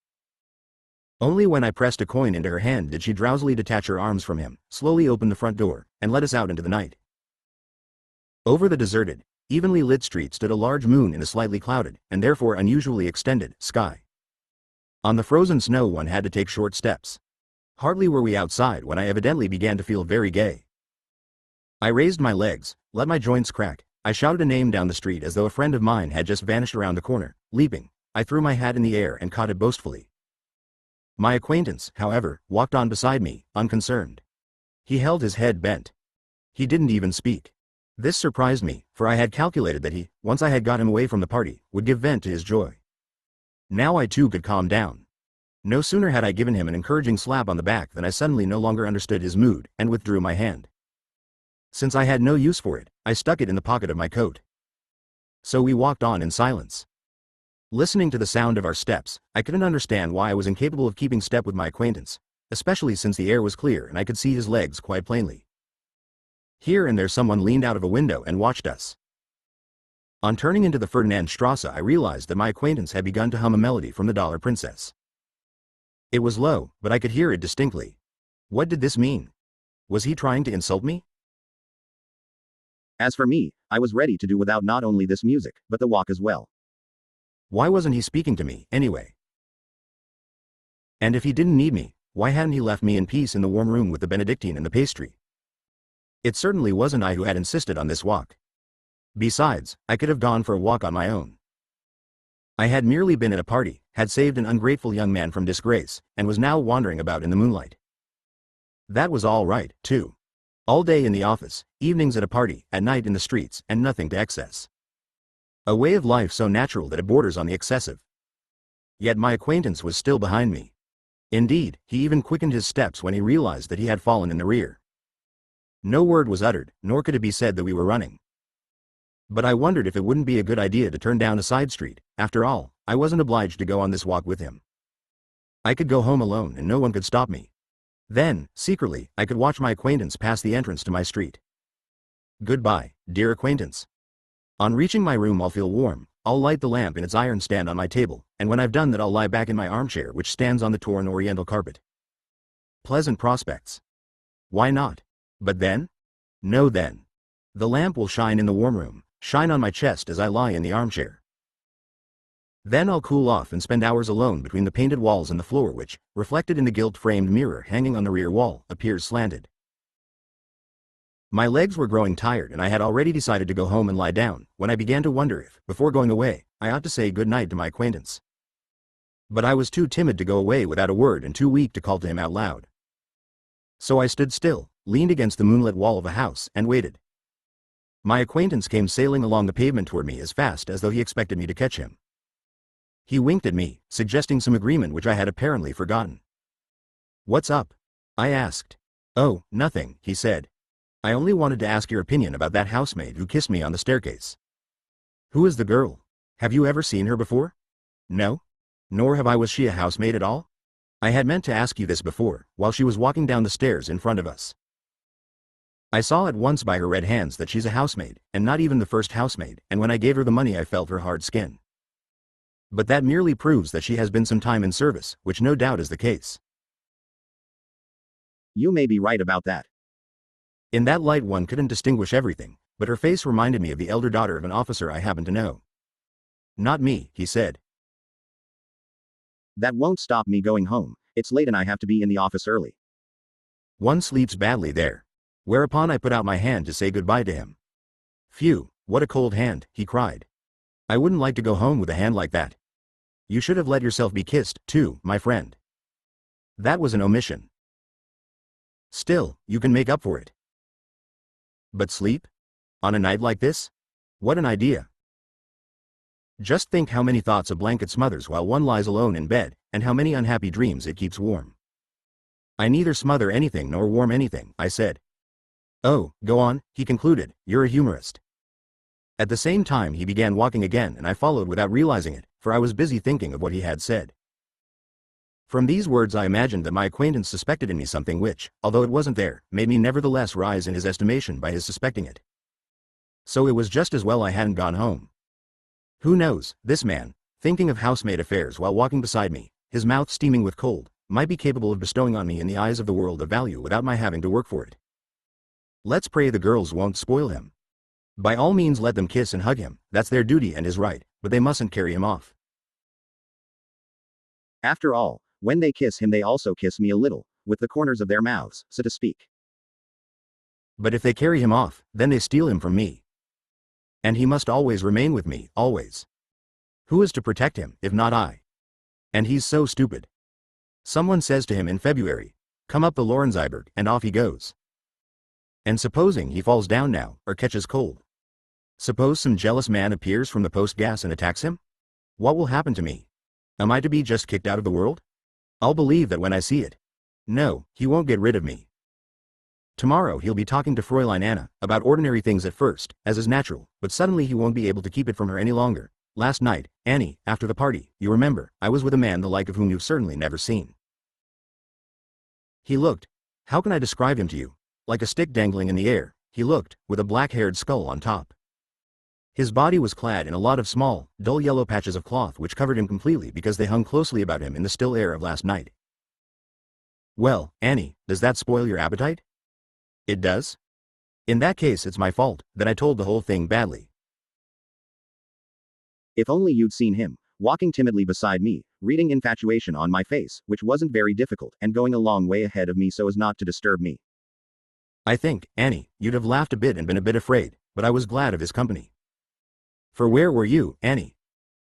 Only when I pressed a coin into her hand did she drowsily detach her arms from him, slowly open the front door, and let us out into the night. Over the deserted, evenly lit street stood a large moon in a slightly clouded, and therefore unusually extended, sky. On the frozen snow one had to take short steps. Hardly were we outside when I evidently began to feel very gay. I raised my legs, let my joints crack, I shouted a name down the street as though a friend of mine had just vanished around the corner, leaping, I threw my hat in the air and caught it boastfully. My acquaintance, however, walked on beside me, unconcerned. He held his head bent. He didn't even speak. This surprised me, for I had calculated that he, once I had got him away from the party, would give vent to his joy. Now I too could calm down. No sooner had I given him an encouraging slap on the back than I suddenly no longer understood his mood, and withdrew my hand. Since I had no use for it, I stuck it in the pocket of my coat. So we walked on in silence. Listening to the sound of our steps, I couldn't understand why I was incapable of keeping step with my acquaintance, especially since the air was clear and I could see his legs quite plainly. Here and there someone leaned out of a window and watched us. On turning into the Ferdinandstrasse I realized that my acquaintance had begun to hum a melody from the Dollar Princess. It was low, but I could hear it distinctly. What did this mean? Was he trying to insult me? As for me, I was ready to do without not only this music, but the walk as well. Why wasn't he speaking to me, anyway? And if he didn't need me, why hadn't he left me in peace in the warm room with the Benedictine and the pastry? It certainly wasn't I who had insisted on this walk. Besides, I could have gone for a walk on my own. I had merely been at a party, had saved an ungrateful young man from disgrace, and was now wandering about in the moonlight. That was all right, too. All day in the office, evenings at a party, at night in the streets, and nothing to excess. A way of life so natural that it borders on the excessive. Yet my acquaintance was still behind me. Indeed, he even quickened his steps when he realized that he had fallen in the rear. No word was uttered, nor could it be said that we were running. But I wondered if it wouldn't be a good idea to turn down a side street. After all, I wasn't obliged to go on this walk with him. I could go home alone and no one could stop me. Then, secretly, I could watch my acquaintance pass the entrance to my street. Goodbye, dear acquaintance. On reaching my room I'll feel warm, I'll light the lamp in its iron stand on my table, and when I've done that I'll lie back in my armchair which stands on the torn oriental carpet. Pleasant prospects. Why not? But then? No then. The lamp will shine in the warm room, shine on my chest as I lie in the armchair. Then I'll cool off and spend hours alone between the painted walls and the floor which, reflected in the gilt-framed mirror hanging on the rear wall, appears slanted. My legs were growing tired and I had already decided to go home and lie down, when I began to wonder if, before going away, I ought to say good night to my acquaintance. But I was too timid to go away without a word and too weak to call to him out loud. So I stood still, leaned against the moonlit wall of a house, and waited. My acquaintance came sailing along the pavement toward me as fast as though he expected me to catch him. He winked at me, suggesting some agreement which I had apparently forgotten. "What's up?" I asked. "Oh, nothing," he said. "I only wanted to ask your opinion about that housemaid who kissed me on the staircase." "Who is the girl? Have you ever seen her before?" "No. Nor have I. Was she a housemaid at all?" I had meant to ask you this before, while she was walking down the stairs in front of us. I saw at once by her red hands that she's a housemaid, and not even the first housemaid, and when I gave her the money I felt her hard skin. But that merely proves that she has been some time in service, which no doubt is the case. You may be right about that. In that light one couldn't distinguish everything, but her face reminded me of the elder daughter of an officer I happen to know. "Not me," he said. That won't stop me going home. It's late and I have to be in the office early. "One sleeps badly there." Whereupon I put out my hand to say goodbye to him. "Phew, what a cold hand," he cried. "I wouldn't like to go home with a hand like that. You should have let yourself be kissed, too, my friend." "That was an omission." "Still, you can make up for it." "But sleep? On a night like this? What an idea. Just think how many thoughts a blanket smothers while one lies alone in bed, and how many unhappy dreams it keeps warm." "I neither smother anything nor warm anything," I said. "Oh, go on," he concluded, "you're a humorist." At the same time he began walking again and I followed without realizing it, for I was busy thinking of what he had said. From these words I imagined that my acquaintance suspected in me something which, although it wasn't there, made me nevertheless rise in his estimation by his suspecting it. So it was just as well I hadn't gone home. Who knows, this man, thinking of housemaid affairs while walking beside me, his mouth steaming with cold, might be capable of bestowing on me in the eyes of the world a value without my having to work for it. Let's pray the girls won't spoil him. By all means let them kiss and hug him, that's their duty and his right, but they mustn't carry him off. After all, when they kiss him they also kiss me a little, with the corners of their mouths, so to speak. But if they carry him off, then they steal him from me. And he must always remain with me, always. Who is to protect him, if not I? And he's so stupid. Someone says to him in February, "Come up the Lorenzeiberg," and off he goes. And supposing he falls down now, or catches cold? Suppose some jealous man appears from the post gas and attacks him? What will happen to me? Am I to be just kicked out of the world? I'll believe that when I see it. No, he won't get rid of me. Tomorrow he'll be talking to Fräulein Anna, about ordinary things at first, as is natural, but suddenly he won't be able to keep it from her any longer. "Last night, Annie, after the party, you remember, I was with a man the like of whom you've certainly never seen. He looked, how can I describe him to you? Like a stick dangling in the air, he looked, with a black-haired skull on top. His body was clad in a lot of small, dull yellow patches of cloth which covered him completely because they hung closely about him in the still air of last night. Well, Annie, does that spoil your appetite? It does? In that case it's my fault, that I told the whole thing badly. If only you'd seen him, walking timidly beside me, reading infatuation on my face, which wasn't very difficult, and going a long way ahead of me so as not to disturb me. I think, Annie, you'd have laughed a bit and been a bit afraid, but I was glad of his company. For where were you, Annie?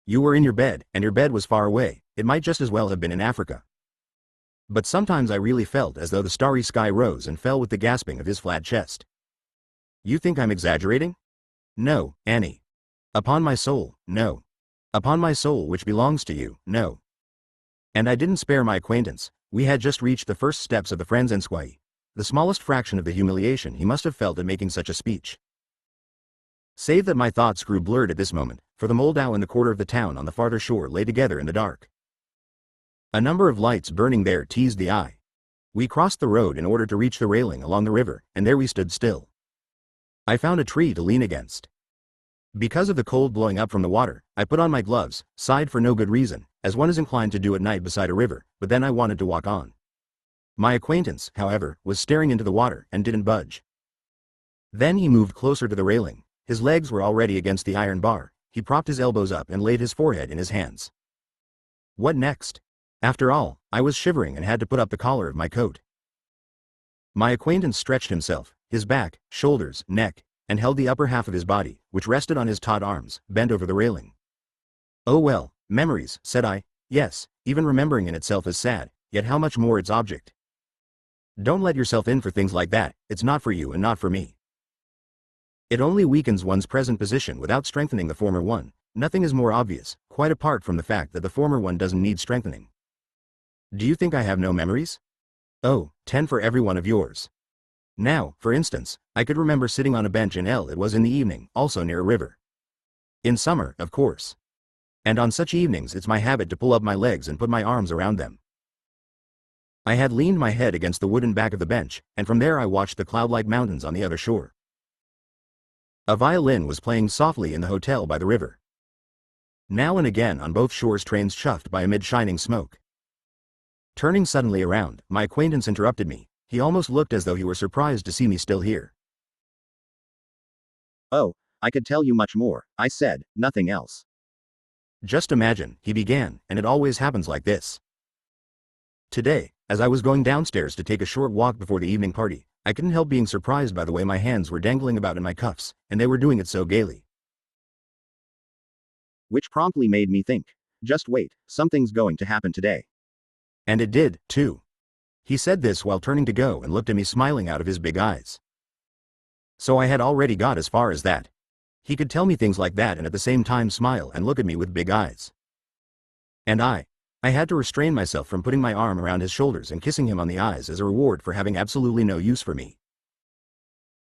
You were in your bed, and your bed was far away, it might just as well have been in Africa. But sometimes I really felt as though the starry sky rose and fell with the gasping of his flat chest. You think I'm exaggerating? No, Annie. Upon my soul, no. Upon my soul which belongs to you, no. And I didn't spare my acquaintance. We had just reached the first steps of the Franzensquai, the smallest fraction of the humiliation he must have felt at making such a speech. Save that my thoughts grew blurred at this moment, for the Moldau and the quarter of the town on the farther shore lay together in the dark. A number of lights burning there teased the eye. We crossed the road in order to reach the railing along the river, and there we stood still. I found a tree to lean against. Because of the cold blowing up from the water, I put on my gloves, sighed for no good reason, as one is inclined to do at night beside a river, but then I wanted to walk on. My acquaintance, however, was staring into the water and didn't budge. Then he moved closer to the railing. His legs were already against the iron bar. He propped his elbows up and laid his forehead in his hands. What next? After all, I was shivering and had to put up the collar of my coat. My acquaintance stretched himself, his back, shoulders, neck, and held the upper half of his body, which rested on his taut arms, bent over the railing. Oh well, memories, said I. Yes, even remembering in itself is sad, yet how much more its object. Don't let yourself in for things like that, it's not for you and not for me. It only weakens one's present position without strengthening the former one. Nothing is more obvious, quite apart from the fact that the former one doesn't need strengthening. Do you think I have no memories? Oh, 10 for every one of yours. Now, for instance, I could remember sitting on a bench in L. It was in the evening, also near a river. In summer, of course. And on such evenings it's my habit to pull up my legs and put my arms around them. I had leaned my head against the wooden back of the bench, and from there I watched the cloud-like mountains on the other shore. A violin was playing softly in the hotel by the river. Now and again on both shores trains chuffed by amid shining smoke. Turning suddenly around, my acquaintance interrupted me. He almost looked as though he were surprised to see me still here. Oh, I could tell you much more, I said, nothing else. Just imagine, he began, and it always happens like this. Today, as I was going downstairs to take a short walk before the evening party, I couldn't help being surprised by the way my hands were dangling about in my cuffs, and they were doing it so gaily. Which promptly made me think, just wait, something's going to happen today. And it did, too. He said this while turning to go and looked at me smiling out of his big eyes. So I had already got as far as that. He could tell me things like that and at the same time smile and look at me with big eyes. And I had to restrain myself from putting my arm around his shoulders and kissing him on the eyes as a reward for having absolutely no use for me.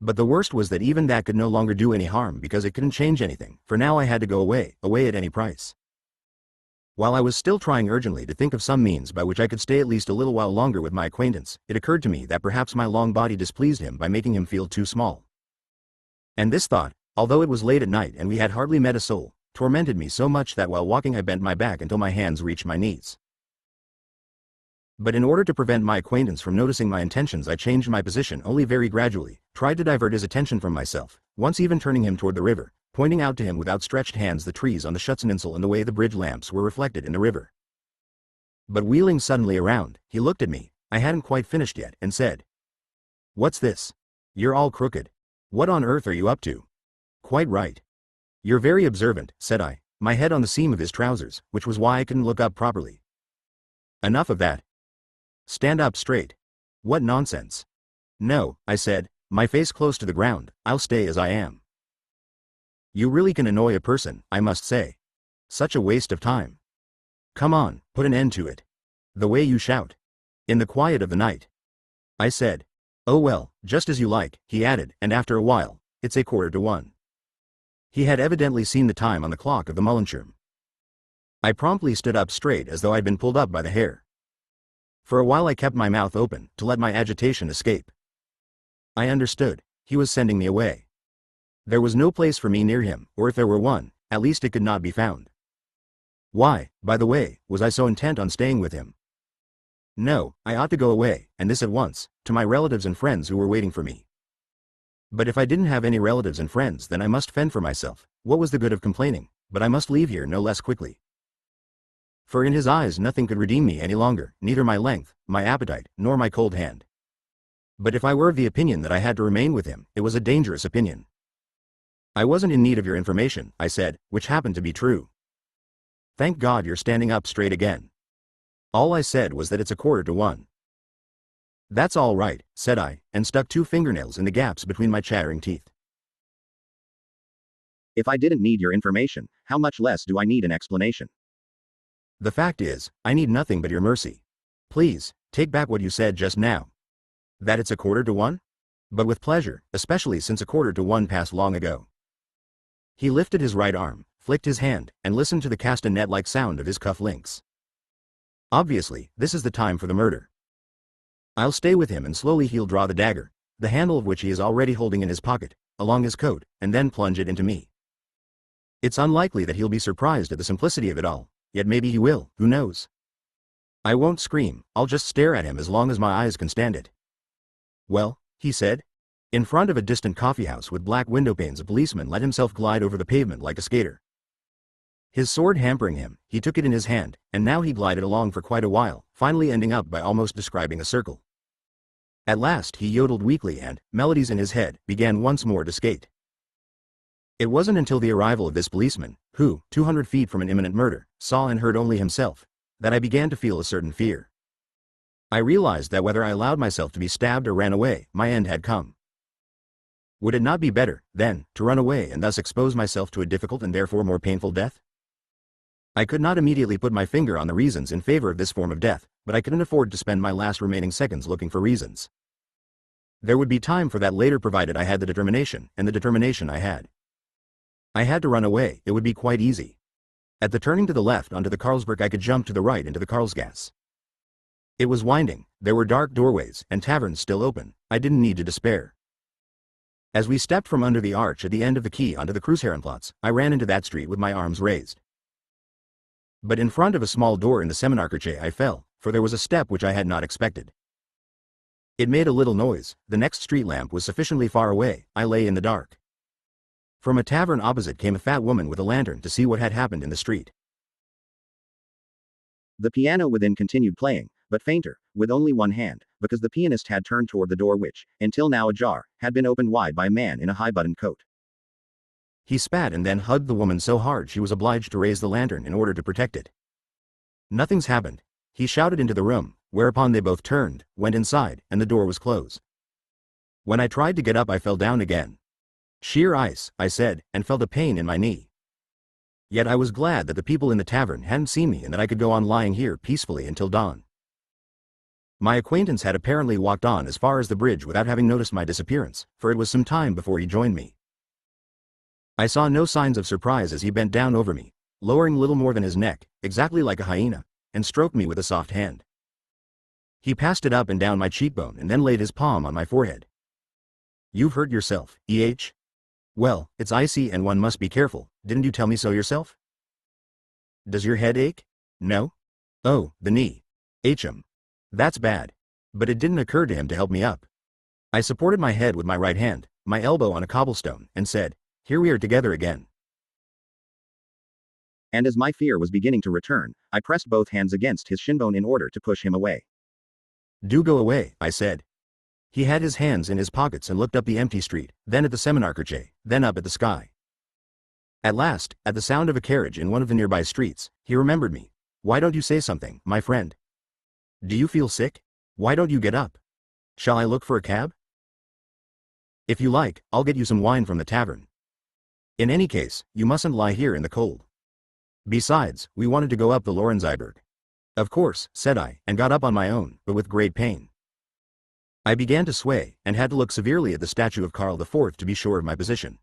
But the worst was that even that could no longer do any harm because it couldn't change anything, for now I had to go away at any price. While I was still trying urgently to think of some means by which I could stay at least a little while longer with my acquaintance, it occurred to me that perhaps my long body displeased him by making him feel too small. And this thought, although it was late at night and we had hardly met a soul, tormented me so much that while walking I bent my back until my hands reached my knees. But in order to prevent my acquaintance from noticing my intentions, I changed my position only very gradually, tried to divert his attention from myself, once even turning him toward the river, pointing out to him with outstretched hands the trees on the Schutzeninsel and the way the bridge lamps were reflected in the river. But wheeling suddenly around, he looked at me, I hadn't quite finished yet, and said, "What's this? You're all crooked. What on earth are you up to?" "Quite right. You're very observant," said I, my head on the seam of his trousers, which was why I couldn't look up properly. "Enough of that. Stand up straight." "What nonsense." "No," I said, my face close to the ground, "I'll stay as I am. You really can annoy a person, I must say. Such a waste of time. Come on, put an end to it. The way you shout. In the quiet of the night." I said, "Oh well, just as you like," he added, and after a while, "It's 1:15. He had evidently seen the time on the clock of the Mullenschirm. I promptly stood up straight as though I'd been pulled up by the hair. For a while I kept my mouth open, to let my agitation escape. I understood, he was sending me away. There was no place for me near him, or if there were one, at least it could not be found. Why, by the way, was I so intent on staying with him? No, I ought to go away, and this at once, to my relatives and friends who were waiting for me. But if I didn't have any relatives and friends, then I must fend for myself. What was the good of complaining? But I must leave here no less quickly. For in his eyes nothing could redeem me any longer, neither my length, my appetite, nor my cold hand. But if I were of the opinion that I had to remain with him, it was a dangerous opinion. "I wasn't in need of your information," I said, which happened to be true. "Thank God you're standing up straight again. All I said was that it's 1:15. "That's all right," said I, and stuck 2 fingernails in the gaps between my chattering teeth. If I didn't need your information, how much less do I need an explanation? The fact is, I need nothing but your mercy. Please, take back what you said just now. That it's 1:15? But with pleasure, especially since 1:15 passed long ago." He lifted his right arm, flicked his hand, and listened to the castanet-like sound of his cuff links. "Obviously, this is the time for the murder." I'll stay with him and slowly he'll draw the dagger, the handle of which he is already holding in his pocket, along his coat, and then plunge it into me. It's unlikely that he'll be surprised at the simplicity of it all, yet maybe he will, who knows. I won't scream, I'll just stare at him as long as my eyes can stand it. Well, he said. In front of a distant coffeehouse with black window panes, a policeman let himself glide over the pavement like a skater. His sword hampering him, he took it in his hand, and now he glided along for quite a while, finally ending up by almost describing a circle. At last he yodeled weakly and, melodies in his head, began once more to skate. It wasn't until the arrival of this policeman, who, 200 feet from an imminent murder, saw and heard only himself, that I began to feel a certain fear. I realized that whether I allowed myself to be stabbed or ran away, my end had come. Would it not be better, then, to run away and thus expose myself to a difficult and therefore more painful death? I could not immediately put my finger on the reasons in favor of this form of death, but I couldn't afford to spend my last remaining seconds looking for reasons. There would be time for that later provided I had the determination, and the determination I had. I had to run away, it would be quite easy. At the turning to the left onto the Carlsberg I could jump to the right into the Karlsgasse. It was winding, there were dark doorways, and taverns still open, I didn't need to despair. As we stepped from under the arch at the end of the quay onto the Kreuzherrenplatz, I ran into that street with my arms raised. But in front of a small door in the Seminarkirche I fell, for there was a step which I had not expected. It made a little noise, the next street lamp was sufficiently far away, I lay in the dark. From a tavern opposite came a fat woman with a lantern to see what had happened in the street. The piano within continued playing, but fainter, with only one hand, because the pianist had turned toward the door which, until now ajar, had been opened wide by a man in a high-buttoned coat. He spat and then hugged the woman so hard she was obliged to raise the lantern in order to protect it. Nothing's happened, he shouted into the room, whereupon they both turned, went inside, and the door was closed. When I tried to get up I fell down again. Sheer ice, I said, and felt a pain in my knee. Yet I was glad that the people in the tavern hadn't seen me and that I could go on lying here peacefully until dawn. My acquaintance had apparently walked on as far as the bridge without having noticed my disappearance, for it was some time before he joined me. I saw no signs of surprise as he bent down over me, lowering little more than his neck, exactly like a hyena, and stroked me with a soft hand. He passed it up and down my cheekbone and then laid his palm on my forehead. You've hurt yourself, Eh? Well, it's icy and one must be careful, didn't you tell me so yourself? Does your head ache? No? Oh, the knee. Hm. That's bad. But it didn't occur to him to help me up. I supported my head with my right hand, my elbow on a cobblestone, and said, here we are together again. And as my fear was beginning to return, I pressed both hands against his shinbone in order to push him away. Do go away, I said. He had his hands in his pockets and looked up the empty street, then at the Seminarkirche, then up at the sky. At last, at the sound of a carriage in one of the nearby streets, he remembered me. Why don't you say something, my friend? Do you feel sick? Why don't you get up? Shall I look for a cab? If you like, I'll get you some wine from the tavern. In any case, you mustn't lie here in the cold. Besides, we wanted to go up the Lorenzeiberg. Of course, said I, and got up on my own, but with great pain. I began to sway, and had to look severely at the statue of Karl IV to be sure of my position.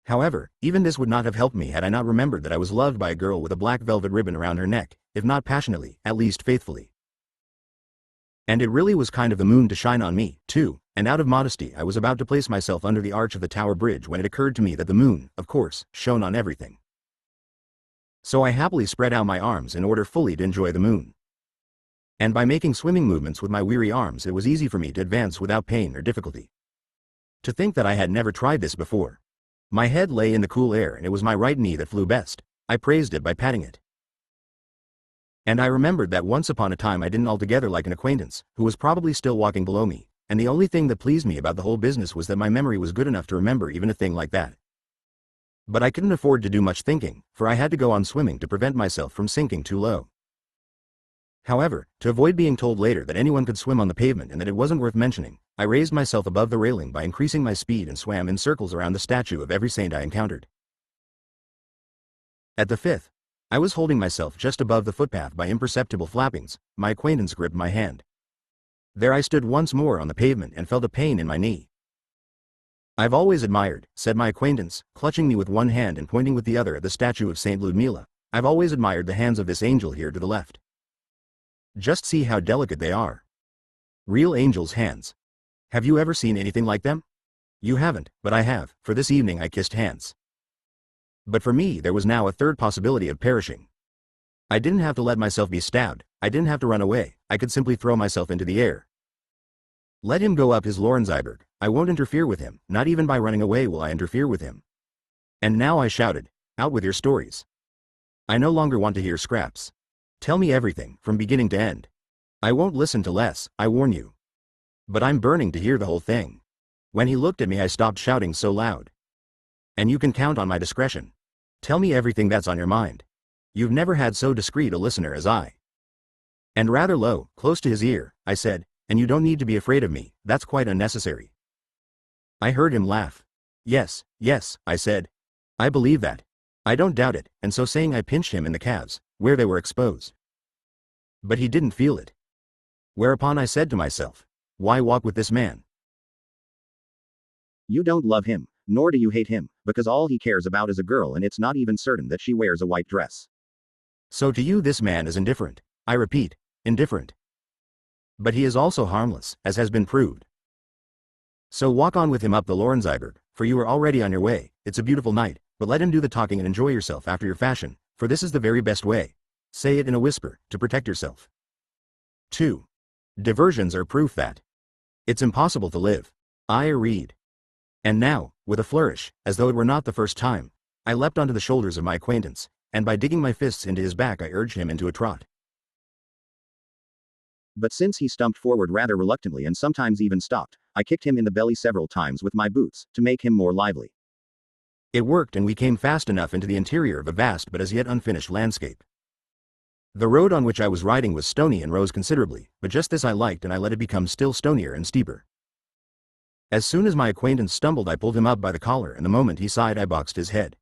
However, even this would not have helped me had I not remembered that I was loved by a girl with a black velvet ribbon around her neck, if not passionately, at least faithfully. And it really was kind of the moon to shine on me, too, and out of modesty I was about to place myself under the arch of the Tower Bridge when it occurred to me that the moon, of course, shone on everything. So I happily spread out my arms in order fully to enjoy the moon. And by making swimming movements with my weary arms it was easy for me to advance without pain or difficulty. To think that I had never tried this before. My head lay in the cool air and it was my right knee that flew best. I praised it by patting it. And I remembered that once upon a time I didn't altogether like an acquaintance, who was probably still walking below me, and the only thing that pleased me about the whole business was that my memory was good enough to remember even a thing like that. But I couldn't afford to do much thinking, for I had to go on swimming to prevent myself from sinking too low. However, to avoid being told later that anyone could swim on the pavement and that it wasn't worth mentioning, I raised myself above the railing by increasing my speed and swam in circles around the statue of every saint I encountered. At the fifth, I was holding myself just above the footpath by imperceptible flappings, my acquaintance gripped my hand. There I stood once more on the pavement and felt a pain in my knee. I've always admired, said my acquaintance, clutching me with one hand and pointing with the other at the statue of Saint Ludmilla, I've always admired the hands of this angel here to the left. Just see how delicate they are. Real angels' hands. Have you ever seen anything like them? You haven't, but I have, for this evening I kissed hands. But for me there was now a third possibility of perishing. I didn't have to let myself be stabbed, I didn't have to run away, I could simply throw myself into the air. Let him go up his Lorenzeiberg, I won't interfere with him, not even by running away will I interfere with him. And now I shouted, out with your stories. I no longer want to hear scraps. Tell me everything, from beginning to end. I won't listen to less, I warn you. But I'm burning to hear the whole thing. When he looked at me I stopped shouting so loud. And you can count on my discretion. Tell me everything that's on your mind. You've never had so discreet a listener as I. And rather low, close to his ear, I said, and you don't need to be afraid of me, that's quite unnecessary. I heard him laugh. Yes, yes, I said. I believe that. I don't doubt it, and so saying I pinched him in the calves, where they were exposed. But he didn't feel it. Whereupon I said to myself, why walk with this man? You don't love him, nor do you hate him, because all he cares about is a girl and it's not even certain that she wears a white dress. So to you this man is indifferent, I repeat, indifferent. But he is also harmless, as has been proved. So walk on with him up the Lorenzeiberg, for you are already on your way, it's a beautiful night, but let him do the talking and enjoy yourself after your fashion, for this is the very best way. Say it in a whisper, to protect yourself. 2. Diversions are proof that it's impossible to live. I read. And now, with a flourish, as though it were not the first time, I leapt onto the shoulders of my acquaintance, and by digging my fists into his back I urged him into a trot. But since he stumped forward rather reluctantly and sometimes even stopped, I kicked him in the belly several times with my boots, to make him more lively. It worked and we came fast enough into the interior of a vast but as yet unfinished landscape. The road on which I was riding was stony and rose considerably, but just this I liked and I let it become still stonier and steeper. As soon as my acquaintance stumbled I pulled him up by the collar and the moment he sighed I boxed his head.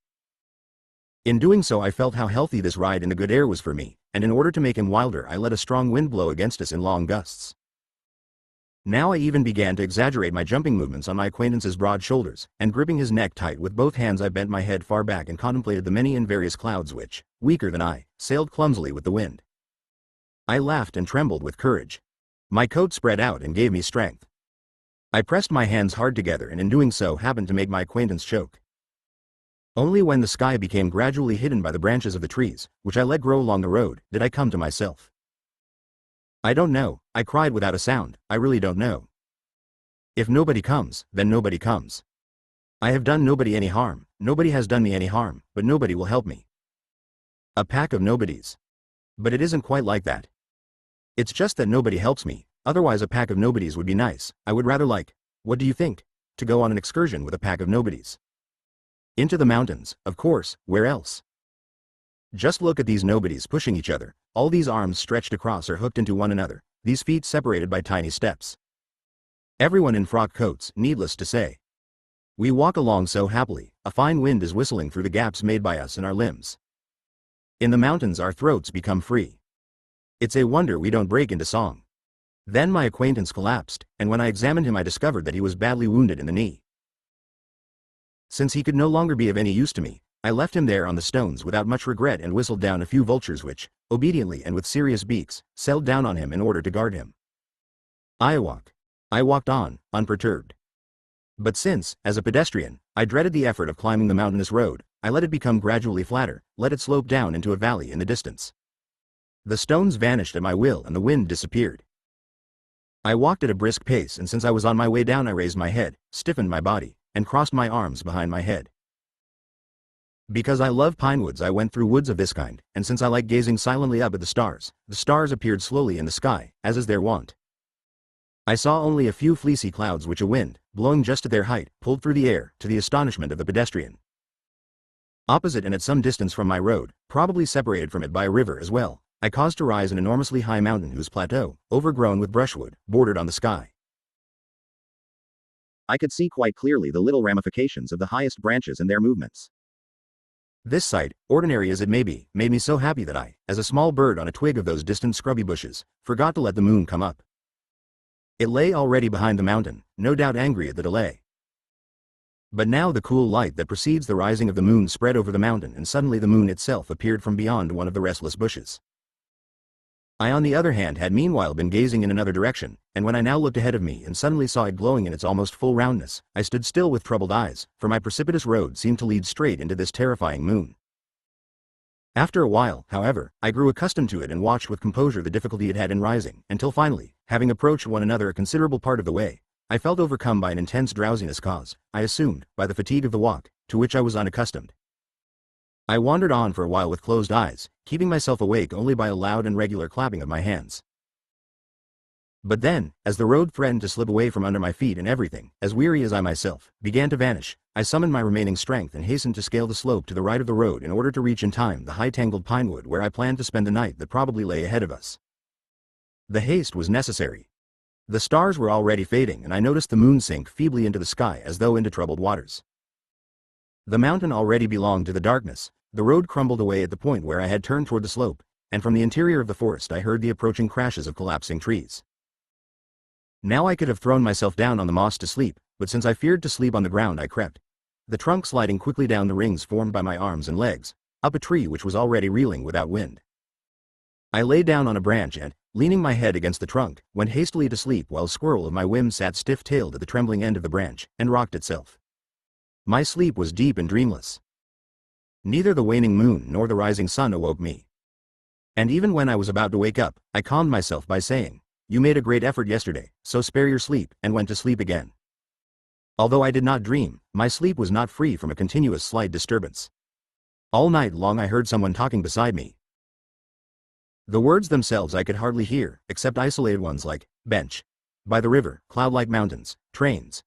In doing so I felt how healthy this ride in the good air was for me, and in order to make him wilder I let a strong wind blow against us in long gusts. Now I even began to exaggerate my jumping movements on my acquaintance's broad shoulders, and gripping his neck tight with both hands I bent my head far back and contemplated the many and various clouds which, weaker than I, sailed clumsily with the wind. I laughed and trembled with courage. My coat spread out and gave me strength. I pressed my hands hard together and in doing so happened to make my acquaintance choke. Only when the sky became gradually hidden by the branches of the trees, which I let grow along the road, did I come to myself. I don't know, I cried without a sound, I really don't know. If nobody comes, then nobody comes. I have done nobody any harm, nobody has done me any harm, but nobody will help me. A pack of nobodies. But it isn't quite like that. It's just that nobody helps me, otherwise a pack of nobodies would be nice, I would rather like, what do you think, to go on an excursion with a pack of nobodies. Into the mountains, of course, where else? Just look at these nobodies pushing each other, all these arms stretched across or hooked into one another, these feet separated by tiny steps. Everyone in frock coats, needless to say. We walk along so happily, a fine wind is whistling through the gaps made by us in our limbs. In the mountains our throats become free. It's a wonder we don't break into song. Then my acquaintance collapsed, and when I examined him I discovered that he was badly wounded in the knee. Since he could no longer be of any use to me, I left him there on the stones without much regret and whistled down a few vultures which, obediently and with serious beaks, settled down on him in order to guard him. I walked on, unperturbed. But since, as a pedestrian, I dreaded the effort of climbing the mountainous road, I let it become gradually flatter, let it slope down into a valley in the distance. The stones vanished at my will and the wind disappeared. I walked at a brisk pace and since I was on my way down I raised my head, stiffened my body, and crossed my arms behind my head. Because I love pine woods I went through woods of this kind, and since I like gazing silently up at the stars appeared slowly in the sky, as is their wont. I saw only a few fleecy clouds which a wind, blowing just at their height, pulled through the air, to the astonishment of the pedestrian. Opposite and at some distance from my road, probably separated from it by a river as well, I caused to rise an enormously high mountain whose plateau, overgrown with brushwood, bordered on the sky. I could see quite clearly the little ramifications of the highest branches and their movements. This sight, ordinary as it may be, made me so happy that I, as a small bird on a twig of those distant scrubby bushes, forgot to let the moon come up. It lay already behind the mountain, no doubt angry at the delay. But now the cool light that precedes the rising of the moon spread over the mountain and suddenly the moon itself appeared from beyond one of the restless bushes. I on the other hand had meanwhile been gazing in another direction, and when I now looked ahead of me and suddenly saw it glowing in its almost full roundness, I stood still with troubled eyes, for my precipitous road seemed to lead straight into this terrifying moon. After a while, however, I grew accustomed to it and watched with composure the difficulty it had in rising, until finally, having approached one another a considerable part of the way, I felt overcome by an intense drowsiness caused, I assumed, by the fatigue of the walk, to which I was unaccustomed. I wandered on for a while with closed eyes, keeping myself awake only by a loud and regular clapping of my hands. But then, as the road threatened to slip away from under my feet and everything, as weary as I myself, began to vanish, I summoned my remaining strength and hastened to scale the slope to the right of the road in order to reach in time the high tangled pinewood where I planned to spend the night that probably lay ahead of us. The haste was necessary. The stars were already fading and I noticed the moon sink feebly into the sky as though into troubled waters. The mountain already belonged to the darkness, the road crumbled away at the point where I had turned toward the slope, and from the interior of the forest I heard the approaching crashes of collapsing trees. Now I could have thrown myself down on the moss to sleep, but since I feared to sleep on the ground I crept, the trunk sliding quickly down the rings formed by my arms and legs, up a tree which was already reeling without wind. I lay down on a branch and, leaning my head against the trunk, went hastily to sleep while a squirrel of my whim sat stiff-tailed at the trembling end of the branch, and rocked itself. My sleep was deep and dreamless. Neither the waning moon nor the rising sun awoke me. And even when I was about to wake up, I calmed myself by saying, "You made a great effort yesterday, so spare your sleep," and went to sleep again. Although I did not dream, my sleep was not free from a continuous slight disturbance. All night long I heard someone talking beside me. The words themselves I could hardly hear, except isolated ones like, bench, by the river, cloud-like mountains, trains,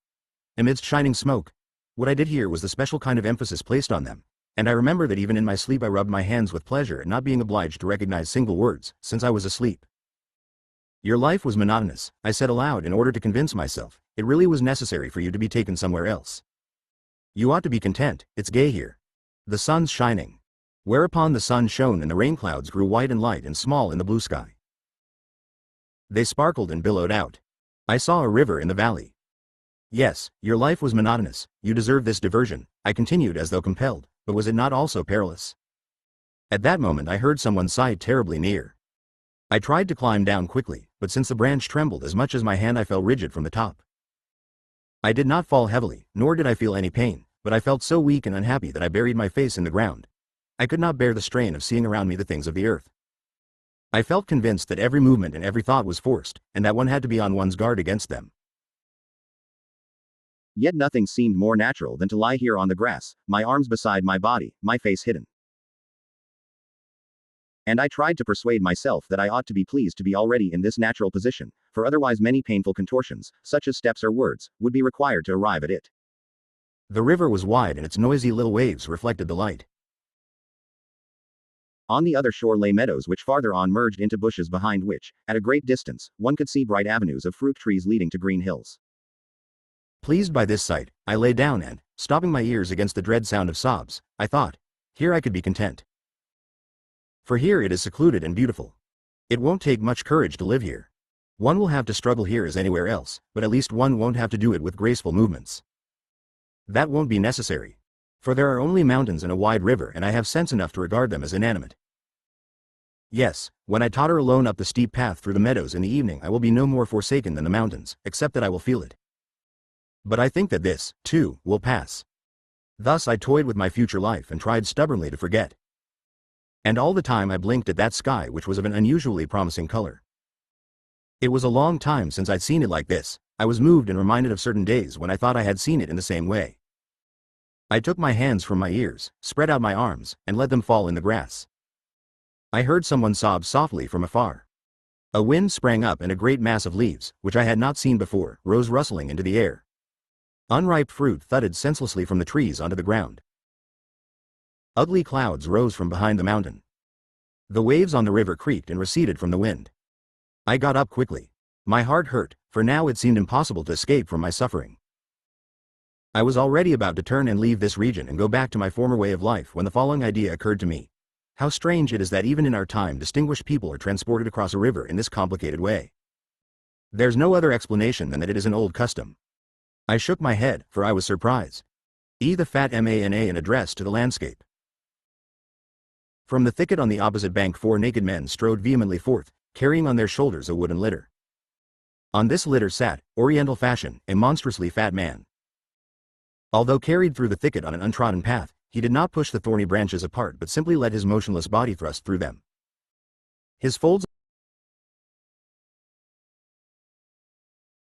amidst shining smoke. What I did hear was the special kind of emphasis placed on them, and I remember that even in my sleep I rubbed my hands with pleasure at not being obliged to recognize single words, since I was asleep. Your life was monotonous, I said aloud in order to convince myself, it really was necessary for you to be taken somewhere else. You ought to be content, it's gay here. The sun's shining. Whereupon the sun shone and the rain clouds grew white and light and small in the blue sky. They sparkled and billowed out. I saw a river in the valley. Yes, your life was monotonous, you deserve this diversion, I continued as though compelled, but was it not also perilous? At that moment I heard someone sigh terribly near. I tried to climb down quickly, but since the branch trembled as much as my hand I fell rigid from the top. I did not fall heavily, nor did I feel any pain, but I felt so weak and unhappy that I buried my face in the ground. I could not bear the strain of seeing around me the things of the earth. I felt convinced that every movement and every thought was forced, and that one had to be on one's guard against them. Yet nothing seemed more natural than to lie here on the grass, my arms beside my body, my face hidden. And I tried to persuade myself that I ought to be pleased to be already in this natural position, for otherwise many painful contortions, such as steps or words, would be required to arrive at it. The river was wide and its noisy little waves reflected the light. On the other shore lay meadows which farther on merged into bushes behind which, at a great distance, one could see bright avenues of fruit trees leading to green hills. Pleased by this sight, I lay down and, stopping my ears against the dread sound of sobs, I thought, here I could be content. For here it is secluded and beautiful. It won't take much courage to live here. One will have to struggle here as anywhere else, but at least one won't have to do it with graceful movements. That won't be necessary. For there are only mountains and a wide river and I have sense enough to regard them as inanimate. Yes, when I totter alone up the steep path through the meadows in the evening I will be no more forsaken than the mountains, except that I will feel it. But I think that this, too, will pass. Thus I toyed with my future life and tried stubbornly to forget. And all the time I blinked at that sky which was of an unusually promising color. It was a long time since I'd seen it like this. I was moved and reminded of certain days when I thought I had seen it in the same way. I took my hands from my ears, spread out my arms, and let them fall in the grass. I heard someone sob softly from afar. A wind sprang up and a great mass of leaves, which I had not seen before, rose rustling into the air. Unripe fruit thudded senselessly from the trees onto the ground. Ugly clouds rose from behind the mountain. The waves on the river creaked and receded from the wind. I got up quickly. My heart hurt, for now it seemed impossible to escape from my suffering. I was already about to turn and leave this region and go back to my former way of life when the following idea occurred to me. How strange it is that even in our time distinguished people are transported across a river in this complicated way. There's no other explanation than that it is an old custom. I shook my head, for I was surprised. The fat mana an address to the landscape. From the thicket on the opposite bank 4 naked men strode vehemently forth, carrying on their shoulders a wooden litter. On this litter sat, Oriental fashion, a monstrously fat man. Although carried through the thicket on an untrodden path, he did not push the thorny branches apart but simply let his motionless body thrust through them. His folds